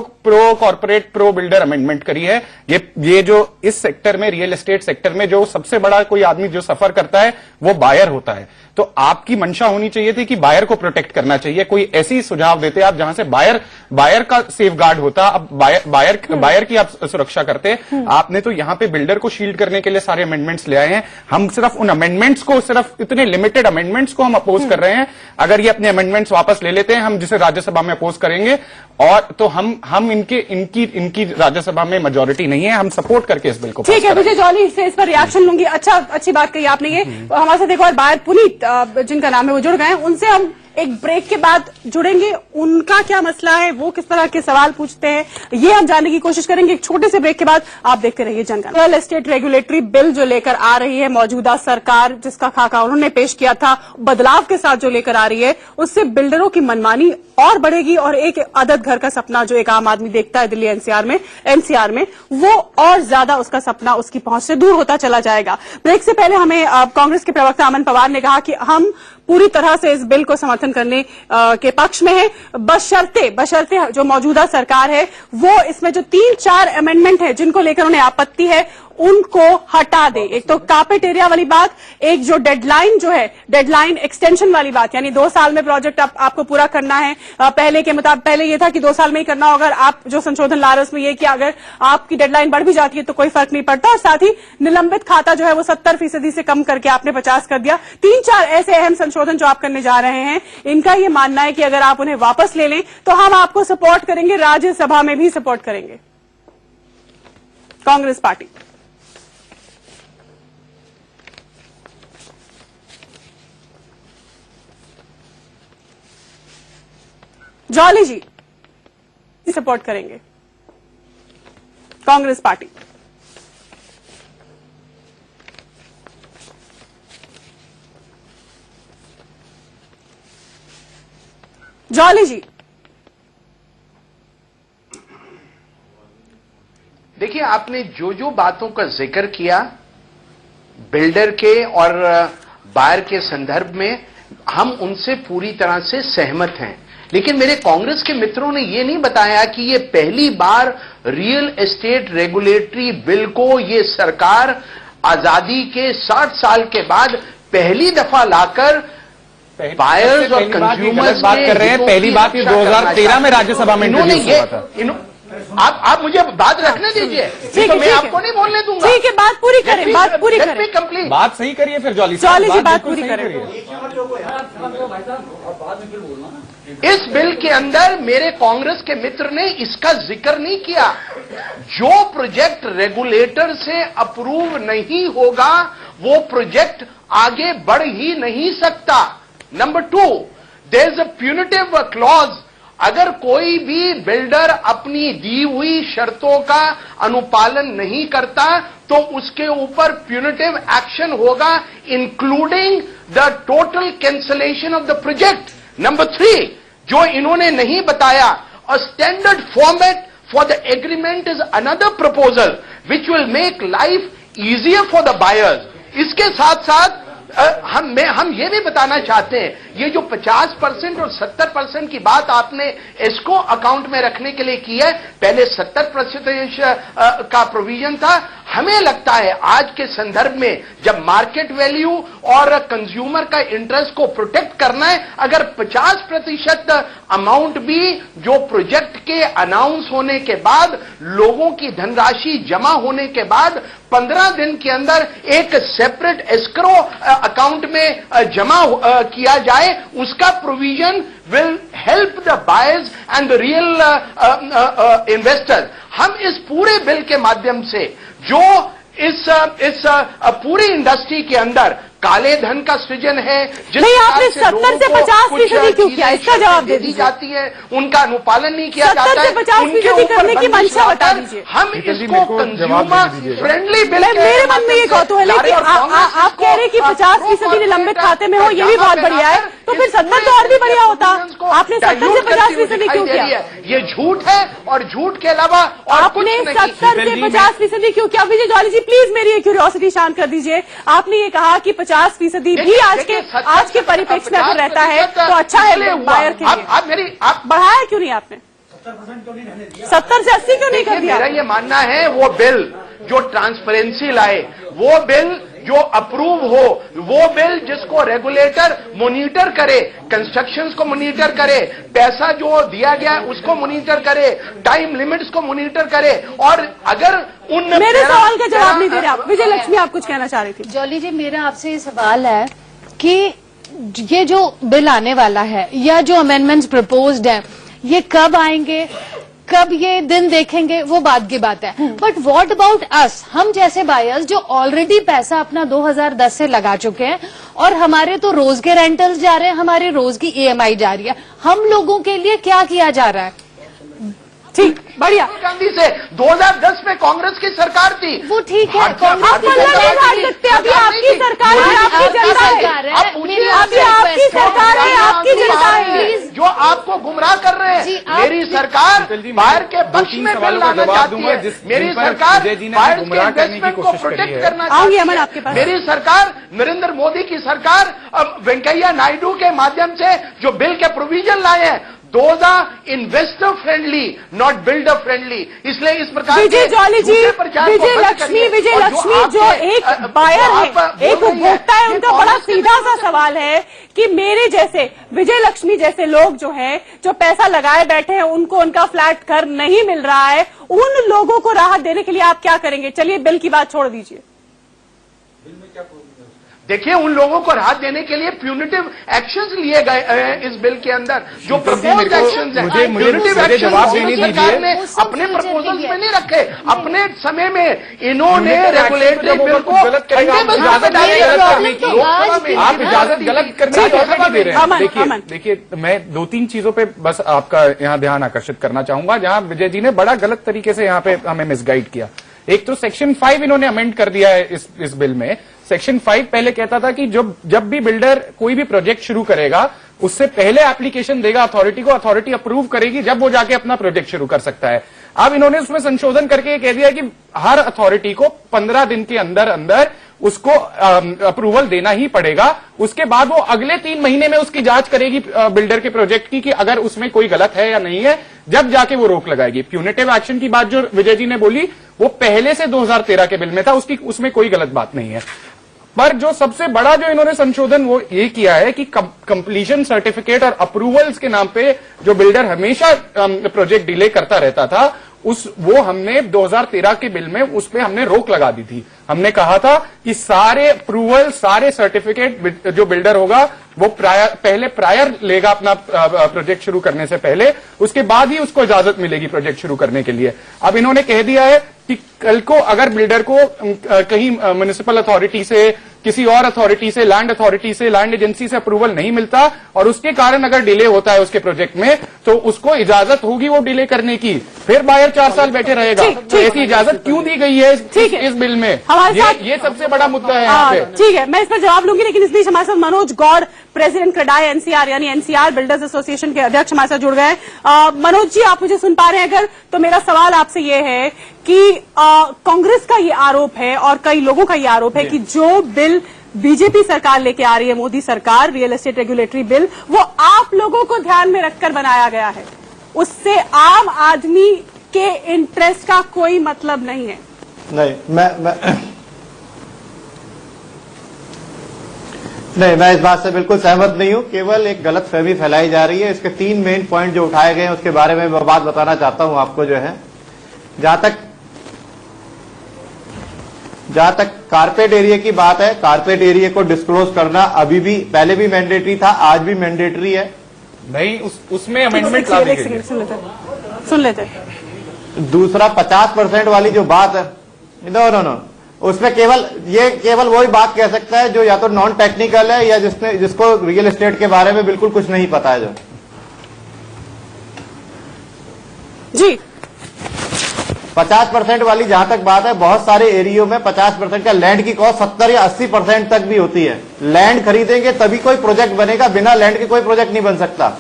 C: corporate pro builder amendment करी है? ये जो इस सेक्टर में, रियल एस्टेट सेक्टर में जो सबसे बड़ा कोई आदमी जो सफर करता है वो बायर होता है। तो आपकी मंशा होनी चाहिए थी कि बायर को प्रोटेक्ट करना चाहिए। कोई ऐसी सुझाव देते आप जहां से बायर का सेफ गार्ड होता, अब बायर की आप सुरक्षा करते। आपने तो यहां पे बिल्डर को शील्ड करने के लिए सारे अमेंडमेंट्स ले आए हैं। हम सिर्फ उन अमेंडमेंट्स को, सिर्फ इतने लिमिटेड अमेंडमेंट्स को हम अपोज कर रहे हैं। अगर ये अपने अमेंडमेंट्स वापस ले लेते हैं, हम जिसे राज्यसभा में अपोज करेंगे, और तो हम इनकी राज्यसभा में मेजोरिटी नहीं है, हम सपोर्ट करके इस बिल को।
A: ठीक है, मुझे जॉली से इस पर रिएक्शन लूंगी। अच्छी बात कही आपने। ये हमारे साथ एक और बायर पुनीत जिनका नाम है वो जुड़ गए हैं, उनसे हम एक ब्रेक के बाद जुड़ेंगे, उनका क्या मसला है, वो किस तरह के सवाल पूछते हैं, ये हम जानने की कोशिश करेंगे। एक छोटे से ब्रेक के बाद आप देखते रहिए जनगणना। रियल एस्टेट रेगुलेटरी बिल जो लेकर आ रही है मौजूदा सरकार, जिसका खाका उन्होंने पेश किया था, बदलाव के साथ जो लेकर आ रही है, उससे बिल्डरों की मनमानी और बढ़ेगी और एक अदद घर का सपना जो एक आम आदमी देखता है दिल्ली एनसीआर में, वो और ज्यादा उसका सपना उसकी पहुंच से दूर होता चला जाएगा। ब्रेक से पहले हमें कांग्रेस के प्रवक्ता अमन पवार ने कहा कि हम पूरी तरह से इस बिल को समर्थन करने के पक्ष में है, बशर्ते जो मौजूदा सरकार है वो इसमें जो 3-4 अमेंडमेंट है जिनको लेकर उन्हें आपत्ति है उनको हटा दे। एक तो कार्पेट एरिया वाली बात, एक जो डेडलाइन जो है, डेडलाइन एक्सटेंशन वाली बात, यानी 2 साल में प्रोजेक्ट आपको पूरा करना है। पहले के मुताबिक पहले ये था कि 2 साल में ही करना होगा। आप जो संशोधन ला रहे हैं उसमें ये कि अगर आपकी डेडलाइन बढ़ भी जाती है तो कोई फर्क नहीं पड़ता। और साथ ही निलंबित खाता जो है वो 70% से कम करके आपने 50 कर दिया। 3-4 ऐसे अहम संशोधन जो आप करने जा रहे हैं, इनका ये मानना है कि अगर आप उन्हें वापस ले लें तो हम आपको सपोर्ट करेंगे, राज्यसभा में भी सपोर्ट करेंगे। कांग्रेस पार्टी जॉली जी सपोर्ट करेंगे, कांग्रेस पार्टी। जॉली जी
K: देखिए, आपने जो जो बातों का जिक्र किया बिल्डर के और बायर के संदर्भ में, हम उनसे पूरी तरह से सहमत हैं। लेकिन मेरे कांग्रेस के मित्रों ने यह नहीं बताया कि ये पहली बार रियल एस्टेट रेगुलेटरी बिल को ये सरकार आजादी के 60 साल के बाद पहली दफा लाकर बायर्स और कंज्यूमर्स
C: बात कर रहे हैं। पहली बात ये 2013 में राज्यसभा में इंट्रोड्यूस हुआ था।
K: आप मुझे बात रखने दीजिए, तो मैं आपको नहीं बोलने दूंगा।
A: ठीक है, बात पूरी करें, बात पूरी करें,
K: कंप्लीट
C: बात सही करिए फिर जॉली
A: जी बात पूरी करें।
K: इस बिल के अंदर मेरे कांग्रेस के मित्र ने इसका जिक्र नहीं किया। जो प्रोजेक्ट रेगुलेटर से अप्रूव नहीं होगा वो प्रोजेक्ट आगे बढ़ ही नहीं सकता। Number 2, there is a punitive clause. अगर कोई भी बिल्डर अपनी दी हुई शर्तों का अनुपालन नहीं करता तो उसके ऊपर प्यूनिटिव एक्शन होगा, including the total cancellation of the project. Number 3, जो इन्होंने नहीं बताया, a standard format for the agreement is another proposal which will make life easier for the buyers. इसके साथ साथ हम ये भी बताना चाहते हैं, ये जो 50% और 70% की बात आपने इसको अकाउंट में रखने के लिए की है, पहले 70% का प्रोविजन था। हमें लगता है आज के संदर्भ में जब मार्केट वैल्यू और कंज्यूमर का इंटरेस्ट को प्रोटेक्ट करना है, अगर 50% अमाउंट भी जो प्रोजेक्ट के अनाउंस होने के बाद, लोगों की धनराशि जमा होने के बाद 15 दिन के अंदर एक सेपरेट एस्क्रो अकाउंट में जमा किया जाए, उसका provision will help the buyers and the real investors. हम इस पूरे बिल के माध्यम से जो इस पूरी इंडस्ट्री के अंदर काले धन का सृजन है,
A: नहीं आपने 70 से 50% क्यों किया, इसका जवाब दे दी
K: जाती है, उनका अनुपालन नहीं किया जाता है।
A: 70 से 50% करने की मंशा बता दीजिए।
K: हम इसको कंज्यूमर फ्रेंडली बिल,
A: मेरे मन में ये कौतूहल है कि आप कह रहे हैं कि 50% निलंबित खाते में हो, ये भी बहुत बढ़िया है, तो फिर 70 तो और भी बढ़िया होता। आपने 70 से 50% क्यों किया?
K: ये झूठ है और झूठ के अलावा
A: आपने 70 से 50% क्यों किया? विजय जॉली जी प्लीज मेरी ये क्यूरियोसिटी शांत कर दीजिए। आपने ये कहा कि 50% भी आज के परिप्रेक्ष्य में अगर रहता है तो अच्छा है बायर के लिए। आप बढ़ाया क्यों नहीं आपने? 70 से 80 क्यों नहीं कर दिया?
K: मेरा ये मानना है वो बिल जो ट्रांसपेरेंसी लाए, वो बिल जो अप्रूव हो, वो बिल जिसको रेगुलेटर मॉनिटर करे, कंस्ट्रक्शंस को मॉनिटर करे, पैसा जो दिया गया उसको मॉनिटर करे, टाइम लिमिट्स को मॉनिटर करे। और अगर उन
A: मेरे सवाल का जवाब नहीं दे रहे आप। विजय लक्ष्मी आप कुछ कहना चाह रही थी।
O: जॉली जी मेरा आपसे ये सवाल है कि ये जो बिल आने वाला है या जो अमेंडमेंट्स प्रपोज्ड हैं, ये कब आएंगे, कब ये दिन देखेंगे वो बात की बात है। बट व्हाट अबाउट अस, हम जैसे बायर्स जो ऑलरेडी पैसा अपना 2010 से लगा चुके हैं और हमारे तो रोज के रेंटल्स जा रहे हैं, हमारी रोज की EMI जा रही है, हम लोगों के लिए क्या किया जा रहा है?
A: ठीक, बढ़िया।
K: गांधी से 2010 में कांग्रेस की सरकार थी,
O: वो ठीक है,
A: आप पल्ला नहीं झाड़ सकते, अभी आपकी सरकार है, आपकी जनता है, अभी आपकी सरकार है, आपकी जनता है
K: जो आपको गुमराह कर रहे हैं। मेरी सरकार बाहर के पक्ष में बिल लाना चाहती है, मेरी सरकार बाहर के इन्वेस्टमेंट को प्रोटेक्ट करना चाहती है, मेरी सरकार नरेंद्र मोदी की सरकार वेंकैया नायडू के माध्यम से जो बिल के प्रोविजन लाए हैं, those are investor friendly, not builder friendly. इसलिए इस प्रकार
A: विजय जॉली जी, विजय लक्ष्मी जो एक बायर है, एक उपभोक्ता है, उनका बड़ा सीधा सा सवाल है कि मेरे जैसे विजय लक्ष्मी जैसे लोग जो हैं, जो पैसा लगाए बैठे हैं, उनको उनका फ्लैट घर नहीं मिल रहा है, उन लोगों को राहत देने के लिए आप क्या करेंगे? चलिए बिल की बात छोड़ दीजिए।
K: देखिए, उन लोगों को राहत देने के लिए प्यूनिटिव एक्शंस लिए गए इस बिल के अंदर, जो प्रपोज्ड एक्शंस हैं।
C: मुझे जवाब देने दीजिए।
K: ने अपने प्रपोजल्स में नहीं रखे, अपने समय में इन्होंने रेगुलेटरी बिल को
C: आप इजाजत गलत करने की ऑफर दे रहे हैं। देखिए, मैं 2-3 चीजों पे बस आपका यहाँ ध्यान आकर्षित करना चाहूंगा, जहां विजय जी ने बड़ा गलत तरीके से यहाँ पे हमें मिसगाइड किया। एक तो सेक्शन 5 इन्होंने अमेंड कर दिया है इस बिल में। सेक्शन 5 पहले कहता था कि जब भी बिल्डर कोई भी प्रोजेक्ट शुरू करेगा, उससे पहले एप्लीकेशन देगा अथॉरिटी को, अथॉरिटी अप्रूव करेगी, जब वो जाके अपना प्रोजेक्ट शुरू कर सकता है। अब इन्होंने उसमें संशोधन करके कह दिया कि हर अथॉरिटी को 15 दिन के अंदर अंदर उसको अप्रूवल देना ही पड़ेगा। उसके बाद वो अगले 3 महीने में उसकी जांच करेगी बिल्डर के प्रोजेक्ट की कि अगर उसमें कोई गलत है या नहीं है, जब जाके वो रोक लगाएगी। प्यूनिटिव एक्शन की बात जो विजय जी ने बोली, वो पहले से 2013 के बिल में था, उसमें कोई गलत बात नहीं है। पर जो सबसे बड़ा जो इन्होंने संशोधन वो ये किया है कि कंप्लीशन सर्टिफिकेट और अप्रूवल्स के नाम पे जो बिल्डर हमेशा प्रोजेक्ट डिले करता रहता था, वो हमने 2013 के बिल में उस पे हमने रोक लगा दी थी। हमने कहा था कि सारे अप्रूवल, सारे सर्टिफिकेट जो बिल्डर होगा वो पहले प्रायर लेगा अपना प्रोजेक्ट शुरू करने से पहले, उसके बाद ही उसको इजाजत मिलेगी प्रोजेक्ट शुरू करने के लिए। अब इन्होंने कह दिया है कि कल को अगर बिल्डर को कहीं म्युनिसिपल अथॉरिटी से, किसी और अथॉरिटी से, लैंड अथॉरिटी से, लैंड एजेंसी से अप्रूवल नहीं मिलता और उसके कारण अगर डिले होता है उसके प्रोजेक्ट में, तो उसको इजाजत होगी वो डिले करने की, फिर बायर 4 साल बैठे रहेगा। तो ऐसी इजाजत क्यों दी गई है इस बिल में? ये सबसे बड़ा मुद्दा है यहाँ पे।
A: ठीक है, मैं इस पर जवाब लूंगी, लेकिन इस बीच हमारे साथ मनोज गौड़, प्रेसिडेंट क्रेडाई NCR यानी NCR बिल्डर्स एसोसिएशन के अध्यक्ष हमारे साथ जुड़ गए। मनोज जी, आप मुझे सुन पा रहे हैं अगर? तो मेरा सवाल आपसे ये है कि कांग्रेस का ये आरोप है और कई लोगों का ये आरोप है कि जो बिल बीजेपी सरकार लेके आ रही है, मोदी सरकार, रियल एस्टेट रेगुलेटरी बिल, वो आप लोगों को ध्यान में रखकर बनाया गया है, उससे आम आदमी के इंटरेस्ट का कोई मतलब नहीं है।
P: मैं इस बात से बिल्कुल सहमत नहीं हूं। केवल एक गलत फहमी फैलाई जा रही है। इसके 3 मेन पॉइंट जो उठाए गए हैं उसके बारे में मैं बात बताना चाहता हूं आपको। जो है, जहां तक कारपेट एरिया की बात है, कारपेट एरिया को डिस्क्लोज करना अभी भी, पहले भी मैंडेटरी था, आज भी मैंडेटरी है।
C: नहीं, उसमें अमेंडमेंट ला दी गई।
A: सुन लेते।
P: दूसरा 50% वाली जो बात है, नो, उसमें केवल वही बात कह सकता है जो या तो नॉन टेक्निकल है या जिसको रियल एस्टेट के बारे में बिल्कुल कुछ नहीं पता है। जो
A: जी
P: 50% वाली जहां तक बात है, बहुत सारे एरियो में 50% का लैंड की कॉस्ट 70 या 80% तक भी होती है। लैंड खरीदेंगे तभी कोई प्रोजेक्ट बनेगा, बिना लैंड के कोई प्रोजेक्ट नहीं बन सकता।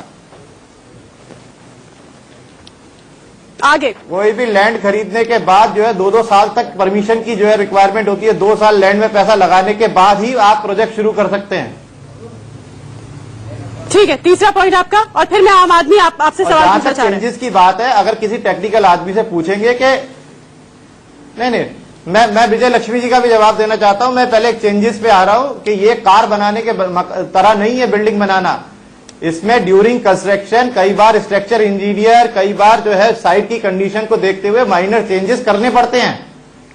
A: आगे
P: कोई भी लैंड खरीदने के बाद जो है 2-2 साल तक परमिशन की जो है रिक्वायरमेंट होती है। 2 साल लैंड में पैसा लगाने के बाद ही आप प्रोजेक्ट शुरू कर सकते हैं।
A: ठीक है, तीसरा पॉइंट आपका, और फिर मैं आम आदमी आपसे सवाल पूछना चाह रहा हूं।
P: चेंजेस की बात है, अगर किसी टेक्निकल आदमी से पूछेंगे कि नहीं, मैं विजय लक्ष्मी जी का भी जवाब देना चाहता हूं। मैं पहले एक चेंजेस पे आ रहा हूं कि ये कार बनाने के तरह नहीं है बिल्डिंग बनाना। इसमें ड्यूरिंग कंस्ट्रक्शन कई बार स्ट्रक्चर इंजीनियर, कई बार जो है साइट की कंडीशन को देखते हुए माइनर चेंजेस करने पड़ते हैं।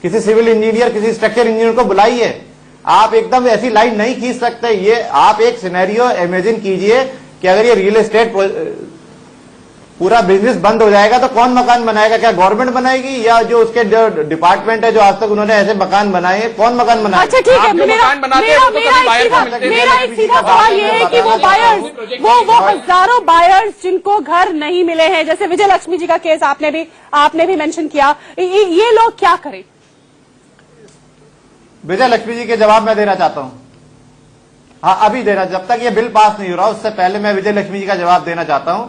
P: किसी सिविल इंजीनियर, किसी स्ट्रक्चर इंजीनियर को बुलाइए। आप एकदम ऐसी लाइन नहीं खींच सकते। ये आप एक सिनेरियो इमेजिन कीजिए कि अगर ये रियल एस्टेट पूरा बिजनेस बंद हो जाएगा तो कौन मकान बनाएगा? क्या गवर्नमेंट बनाएगी या जो उसके जो डिपार्टमेंट है जो आज तक उन्होंने ऐसे मकान बनाए हैं, कौन मकान बनाएगा?
A: अच्छा ठीक है, मेरा एक सीधा सवाल ये है कि वो बायर्स, वो हजारों बायर्स जिनको घर नहीं मिले हैं, जैसे विजय लक्ष्मी जी का केस आपने भी मेंशन किया, ये लोग क्या करें?
P: विजय लक्ष्मी जी के जवाब मैं देना चाहता हूं। हाँ, अभी देना, जब तक ये बिल पास नहीं हो रहा उससे पहले मैं विजय लक्ष्मी जी का जवाब देना चाहता हूं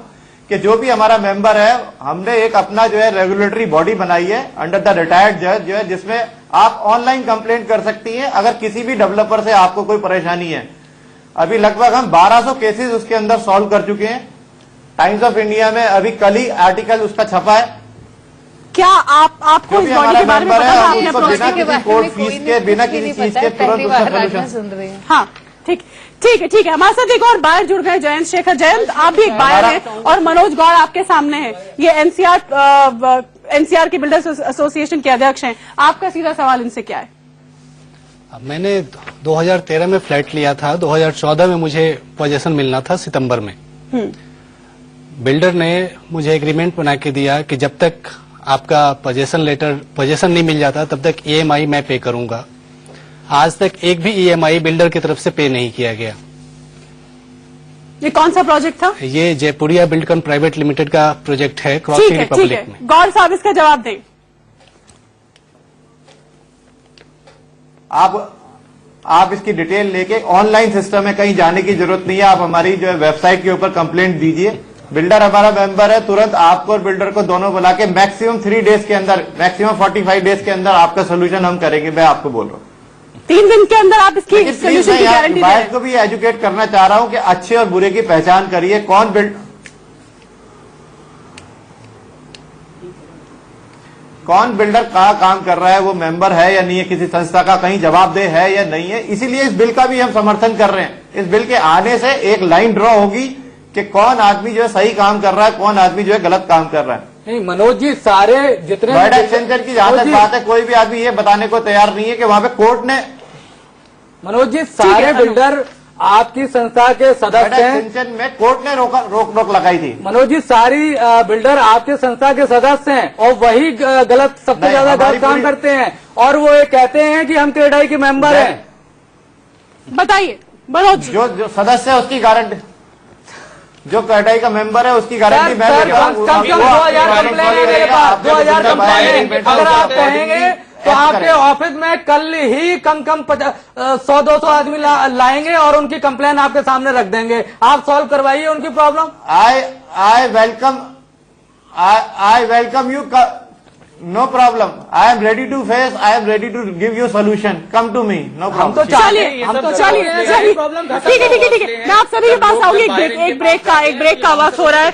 P: कि जो भी हमारा मेंबर है, हमने एक अपना जो है रेगुलेटरी बॉडी बनाई है अंडर द रिटायर्ड जज जो है, जिसमें आप ऑनलाइन कंप्लेंट कर सकती हैं अगर किसी भी डेवलपर से आपको कोई परेशानी है। अभी लगभग हम 1200 केसेस उसके अंदर सॉल्व कर चुके हैं। टाइम्स ऑफ इंडिया में अभी कल ही आर्टिकल उसका छपा है।
A: क्या आपको इस बॉडी के बारे में पता है?
P: बिना किसी कोर्ट फीस के, बिना किसी चीज के तुरंत उसका सोल्यूशन।
A: हाँ ठीक है। हमारे साथ एक और बायर जुड़ गए, जयंत शेखर। जयंत, आप भी एक बायर हैं और मनोज गौड़ आपके सामने है, ये एनसीआर के बिल्डर्स एसोसिएशन के अध्यक्ष हैं। आपका सीधा सवाल इनसे क्या है?
N: मैंने 2013 में फ्लैट लिया था, 2014 में मुझे पोजेशन मिलना था सितंबर में। बिल्डर ने मुझे एग्रीमेंट बना के दिया कि जब तक आपका पोजेशन नहीं मिल जाता तब तक EMI मैं पे करूंगा। आज तक एक भी EMI बिल्डर की तरफ से पे नहीं किया गया।
A: ये कौन सा प्रोजेक्ट था?
N: ये जयपुरिया बिल्डकॉन प्राइवेट लिमिटेड का प्रोजेक्ट है क्रॉसिंग रिपब्लिक में।
A: गौड़ साहब इसका जवाब दें।
P: आप इसकी डिटेल लेके, ऑनलाइन सिस्टम में कहीं जाने की जरूरत नहीं है, आप हमारी जो है वेबसाइट के ऊपर कंप्लेंट दीजिए। बिल्डर हमारा मेंबर है, तुरंत आपको और बिल्डर को दोनों बुला के मैक्सिमम 3 डेज के अंदर, मैक्सिमम 45 डेज के अंदर आपका सोल्यूशन हम करेंगे। मैं आपको बोल रहा हूँ
A: 3 दिन के अंदर आप इसकी सोल्यूशन की गारंटी दे रहे हैं।
P: को भी एजुकेट करना चाह रहा हूं कि अच्छे और बुरे की पहचान करिए। कौन बिल्डर कहाँ काम कर रहा है, वो मेंबर है या नहीं है किसी संस्था का, कहीं जवाबदेह है या नहीं है। इसीलिए इस बिल का भी हम समर्थन कर रहे हैं। इस बिल के आने से एक लाइन ड्रॉ होगी कि कौन आदमी जो है सही काम कर रहा है, कौन आदमी जो है गलत काम कर रहा है।
L: नहीं मनोज जी, सारे जितने
P: नोएडा एक्सटेंशन की जहां तक बात है, कोई भी आदमी ये बताने को तैयार नहीं है कि वहां पे कोर्ट ने,
L: मनोज जी, सारे बिल्डर आपकी संस्था के सदस्य हैं।
P: एक्सटेंशन में कोर्ट ने रोक लगाई थी।
L: मनोज जी, सारी बिल्डर आपके संस्था के सदस्य हैं और वही गलत, सबसे ज्यादा गलत काम करते हैं और वो ये कहते हैं कि हम क्रेडाई के मेंबर हैं।
A: बताइए मनोज।
P: जो सदस्य है उसकी गारंटी, जो क्रेडाई का मेंबर है उसकी गारंटी मैं दे रहा हूं।
L: 2000 कंप्लेन है मेरे पास, 2000 कंप्लेन है। अगर आप कहेंगे तो आपके ऑफिस में कल ही कम 100-200 आदमी लाएंगे और उनकी कंप्लेन आपके सामने रख देंगे। आप सॉल्व करवाइए उनकी problem.
P: I welcome you. No problem. I am ready to face. I am ready to give you solution. Come to me. No problem.
A: हम तो चलिए ठीक है। मैं आप सभी के पास आऊंगी। एक ब्रेक का वक्त हो रहा है।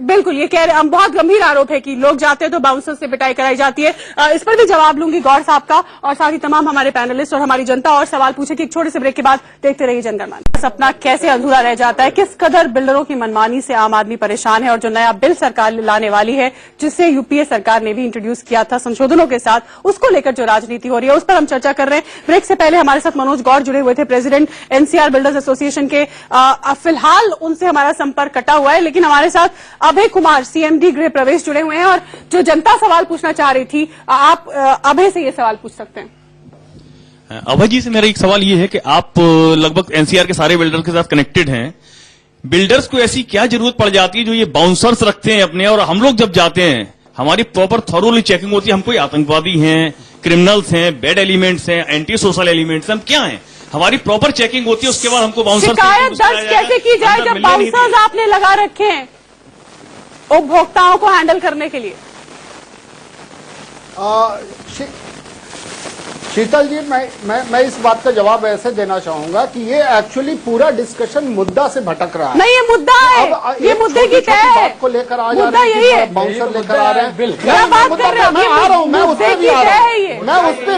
A: बिल्कुल, ये कह रहे हम, बहुत गंभीर आरोप है कि लोग जाते हैं तो बाउंसर से पिटाई कराई जाती है। इस पर भी जवाब लूंगी गौड़ साहब का और साथ ही तमाम हमारे पैनलिस्ट और हमारी जनता और सवाल पूछेगी। एक छोटे से ब्रेक के बाद देखते रहिए जनगणमन। सपना कैसे अधूरा रह जाता है, किस कदर बिल्डरों की मनमानी से आम आदमी परेशान है और जो नया बिल सरकार लाने वाली है, जिससे यूपीए सरकार ने भी इंट्रोड्यूस किया था संशोधनों के साथ, उसको लेकर जो राजनीति हो रही है उस पर हम चर्चा कर रहे हैं। ब्रेक से पहले हमारे साथ मनोज गौड़ जुड़े हुए थे, प्रेसिडेंट एनसीआर बिल्डर्स एसोसिएशन के। फिलहाल उनसे हमारा संपर्क कटा हुआ है, लेकिन हमारे साथ अभय कुमार सीएमडी गृह प्रवेश जुड़े हुए हैं और जो जनता सवाल पूछना चाह रही थी, आप अभय से ये सवाल पूछ सकते हैं।
M: अभय जी से मेरा एक सवाल ये है कि आप लगभग एनसीआर के सारे बिल्डर के साथ कनेक्टेड हैं। बिल्डर्स को ऐसी क्या जरूरत पड़ जाती है जो ये बाउंसर्स रखते हैं अपने, और हम लोग जब जाते हैं हमारी प्रॉपर थॉरोली चेकिंग होती है। हम कोई आतंकवादी हैं, क्रिमिनल्स हैं, बैड एलिमेंट्स हैं, एंटी सोशल एलिमेंट्स हैं, हम क्या हैं? हमारी प्रॉपर चेकिंग होती है, उसके बाद हमको बाउंसर
A: शिकायत दर्ज कैसे की जाए जब बाउंसर्स आपने लगा रखे हैं उपभोक्ताओं को हैंडल करने के लिए?
J: शीतल जी, मैं इस बात का जवाब ऐसे देना चाहूंगा कि ये एक्चुअली पूरा डिस्कशन मुद्दा से भटक रहा है।
A: नहीं, ये मुद्दा है, ये मुद्दे की तय है।
J: बात को लेकर आ जा रहे हैं, बाउंसर लेकर आ रहे हैं।
A: क्या बात कर रहे हैं?
J: मैं आ रहा हूँ, मैं उस पे भी आ रहा हूँ, मैं उस पे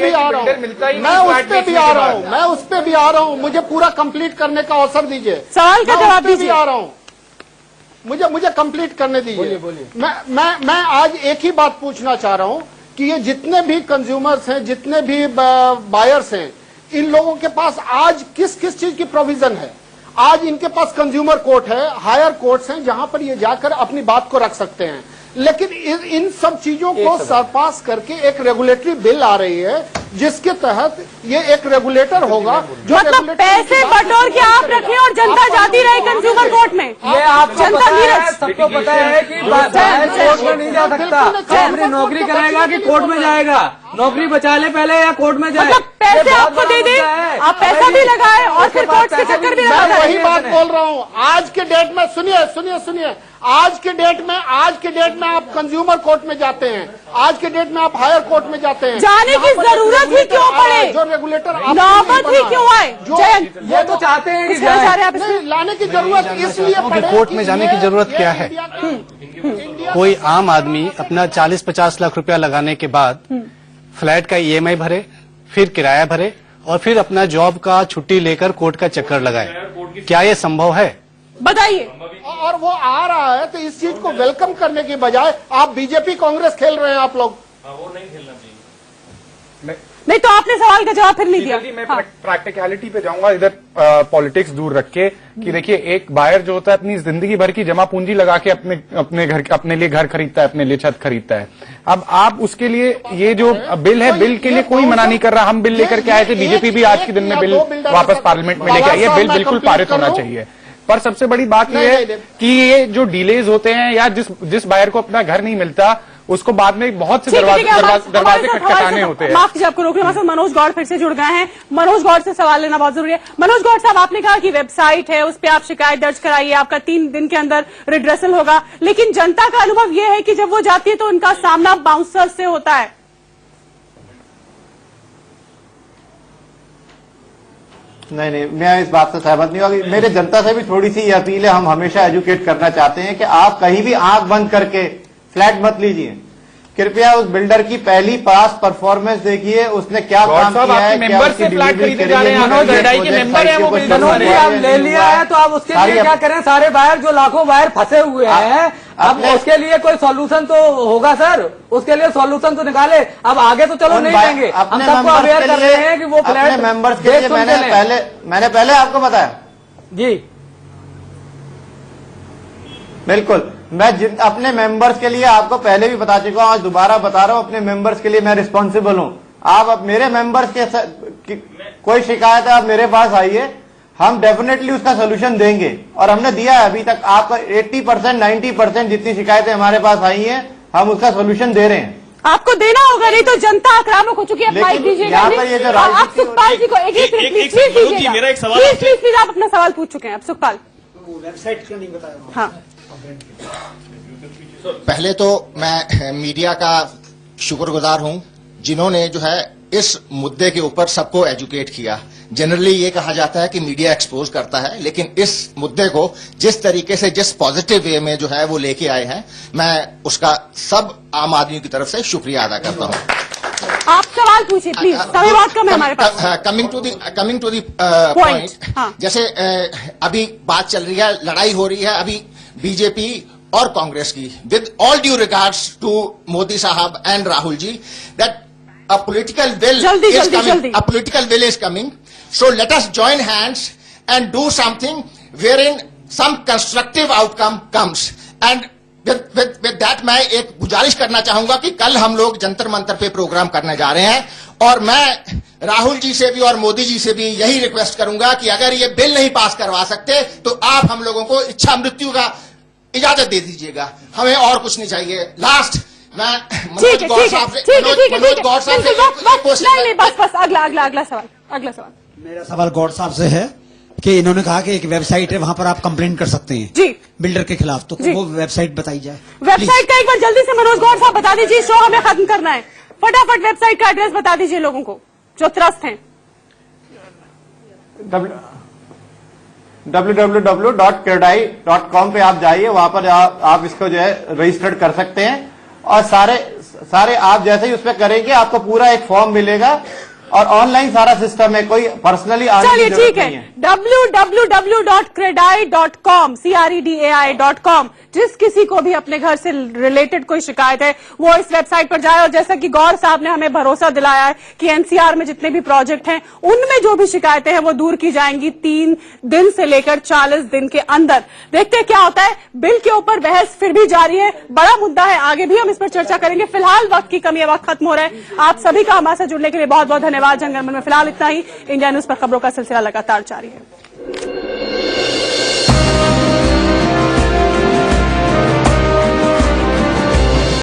J: भी आ रहा हूँ, मुझे पूरा कंप्लीट करने का अवसर दीजिए।
A: सवाल का जवाब दीजिए।
J: आ रहा हूँ, मुझे कंप्लीट करने दीजिए। मैं आज एक ही बात पूछना चाह रहा हूँ कि ये जितने भी कंज्यूमर्स हैं, जितने भी बायर्स हैं, इन लोगों के पास आज किस किस चीज की प्रोविजन है? आज इनके पास कंज्यूमर कोर्ट है, हायर कोर्ट्स हैं, जहां पर ये जाकर अपनी बात को रख सकते हैं। लेकिन इन सब चीजों को सरपास करके एक रेगुलेटरी बिल आ रही है, जिसके तहत ये एक रेगुलेटर होगा जो
A: मतलब पैसे बटोर के आप रखें और जनता जाती रहे कंज्यूमर कोर्ट में।
L: ये आपको
A: जनता
L: पता है,
A: नीरज
L: सबको पता है कि कोर्ट में नहीं जा सकता। अपनी नौकरी कराएगा कि कोर्ट में जाएगा? नौकरी बचा ले पहले या कोर्ट में जाए।
A: मतलब पैसे आपको दे दे, आप पैसा भी लगाए और फिर कोर्ट के चक्कर भी लगा।
J: मैं वही बात बोल रहा हूँ। आज के डेट में सुनिए, आज के डेट में आप कंज्यूमर कोर्ट में जाते हैं, आज के डेट में आप हायर कोर्ट में जाते हैं।
A: जाने की जरूरत ही क्यों पड़े?
J: जो रेगुलेटर
A: नौबत ही क्यों आए?
L: ये तो चाहते हैं
J: कि लाने की जरूरत इसलिए पड़े।
P: कोर्ट में जाने की जरूरत क्या है? कोई आम आदमी अपना 40-50 लाख रुपया लगाने के बाद फ्लैट का EMI भरे, फिर किराया भरे और फिर अपना जॉब का छुट्टी लेकर कोर्ट का चक्कर लगाए। क्या ये संभव है?
A: बताइए।
J: और वो आ रहा है तो इस चीज को वेलकम करने की बजाय आप बीजेपी कांग्रेस खेल रहे हैं आप लोग।
C: वो नहीं खेलना चाहिए।
A: नहीं तो आपने सवाल का जवाब फिर नहीं दिया।
C: मैं प्रैक्टिकलिटी पे जाऊंगा, इधर पॉलिटिक्स दूर रख के कि देखिए, एक बायर जो होता है अपनी जिंदगी भर की जमा पूंजी लगा के अपने लिए घर खरीदता है, अपने लिए छत खरीदता है। अब आप उसके लिए ये जो बिल है, बिल के लिए कोई मना नहीं कर रहा। हम बिल लेकर के आए थे, बीजेपी भी आज के दिन में बिल वापस पार्लियामेंट में लेके आई है। बिल बिल्कुल पारित होना चाहिए। पर सबसे बड़ी बात यह है कि ये जो डिलेज होते हैं या जिस बायर को अपना घर नहीं मिलता, उसको बाद में बहुत से दरवाजे खटखटाने होते हैं।
A: माफ कीजिए, आपको रोक रहे हैं। मनोज गौड़ फिर से जुड़ गए हैं। मनोज गौड़ से सवाल लेना बहुत जरूरी है। मनोज गौड़ साहब, आपने कहा कि वेबसाइट है, उस पर आप शिकायत दर्ज कराइए, आपका 3 दिन के अंदर रिड्रेसल होगा। लेकिन जनता का अनुभव यह है कि जब वो जाती है तो उनका सामना बाउंसर से होता है।
P: नहीं, मैं इस बात से सहमत नहीं होगी। मेरे जनता से भी थोड़ी सी ये अपील है, हम हमेशा एजुकेट करना चाहते हैं कि आप कहीं भी आंख बंद करके फ्लैट मत लीजिए। कृपया उस बिल्डर की पहली पास परफॉर्मेंस देखिए, उसने क्या काम किया है,
C: मेंबर से फ्लैट खरीदे जा रहे हैं। मनोज गरडाई के मेंबर है वो बिल्डर।
L: आप ले लिया है तो आप उसके लिए क्या करें? सारे बायर जो लाखों बायर फंसे हुए हैं, अब उसके लिए कोई सॉल्यूशन तो होगा सर, उसके लिए सॉल्यूशन तो निकाले। अब आगे तो चलो नहीं देंगे, हम सबको अवेयर कर रहे हैं कि वो फ्लैट
P: मेंबर्स के लिए मैंने पहले आपको बताया
L: जी।
P: बिल्कुल, मैं अपने मेंबर्स के लिए आपको पहले भी बता चुका हूं, आज दोबारा बता रहा हूं, अपने मेंबर्स के लिए मैं रिस्पॉन्सिबल हूं। आप अब मेरे मेंबर्स के कोई शिकायत है, आप मेरे पास आइए, हम डेफिनेटली उसका सोल्यूशन देंगे। और हमने दिया है अभी तक आपका 80%, 90% जितनी शिकायतें हमारे पास आई हैं, हम उसका सोल्यूशन दे रहे हैं।
A: आपको देना होगा, नहीं तो जनता आक्रामक हो चुकी है। माइक दीजिएगा। आप सुखपाल जी को
M: मेरा एक सवाल,
A: प्लीज आप अपना सवाल पूछ चुके हैं। आप सुखपाल,
N: वेबसाइट क्यों नहीं बताया?
A: हाँ,
Q: पहले तो मैं मीडिया का शुक्रगुजार हूं, जिन्होंने जो है इस मुद्दे के ऊपर सबको एजुकेट किया। जनरली ये कहा जाता है कि मीडिया एक्सपोज करता है, लेकिन इस मुद्दे को जिस तरीके से, जिस पॉजिटिव वे में जो है वो लेके आए हैं, मैं उसका सब आम आदमियों की तरफ से शुक्रिया अदा करता हूं।
A: आप सवाल पूछिए प्लीज, समय बहुत कम है हमारे पास।
Q: कमिंग टू दी पॉइंट, जैसे अभी बात चल रही है, लड़ाई हो रही है अभी बीजेपी और कांग्रेस की, with all due regards to Modi साहब and Rahul ji, that a political will is coming. A political will is coming. So let us join hands and do something wherein some constructive outcome comes. And with that मैं एक गुजारिश करना चाहूंगा कि कल हम लोग जंतर मंतर पे प्रोग्राम करने जा रहे हैं, और मैं राहुल जी से भी और मोदी जी से भी यही रिक्वेस्ट करूंगा कि अगर ये बिल नहीं पास करवा सकते तो आप हम लोगों को इच्छा मृत्यु का इजाजत दे दीजिएगा, हमें और कुछ नहीं चाहिए। लास्ट मैं मनोज गौड़ साहब से
A: बस अगला सवाल
N: मेरा सवाल गौड़ साहब से है कि इन्होंने कहा कि एक वेबसाइट है, वहां पर आप कंप्लेंट कर सकते हैं
A: जी
N: बिल्डर के खिलाफ, तो वो वेबसाइट बताई जाए।
A: वेबसाइट का एक बार जल्दी से मनोज गौड़ साहब बता दीजिए, शो हमें खत्म करना है। फटाफट वेबसाइट का एड्रेस बता दीजिए लोगों को जो त्रस्त हैं।
P: www.kirdai.com पे आप जाइए, वहां पर आप इसको जो है रजिस्टर्ड कर सकते हैं, और सारे आप जैसे ही उस पर करेंगे आपको पूरा एक फॉर्म मिलेगा, और ऑनलाइन सारा सिस्टम है, कोई पर्सनली आने की जरूरत नहीं है।
A: www.credai.com CREDAI.com। जिस किसी को भी अपने घर से रिलेटेड कोई शिकायत है वो इस वेबसाइट पर जाए, और जैसा कि गौर साहब ने हमें भरोसा दिलाया है कि एनसीआर में जितने भी प्रोजेक्ट हैं उनमें जो भी शिकायतें हैं वो दूर की जाएंगी 3 दिन से लेकर 40 दिन के अंदर। देखते हैं क्या होता है। बिल के ऊपर बहस फिर भी जारी है, बड़ा मुद्दा है, आगे भी हम इस पर चर्चा करेंगे। फिलहाल वक्त की कमी है, वक्त खत्म हो रहा है। आप सभी का हमारे साथ जुड़ने के लिए बहुत बहुत धन्यवाद। जनगणमन में फिलहाल इतना ही। इंडिया न्यूज पर खबरों का सिलसिला लगातार जारी है।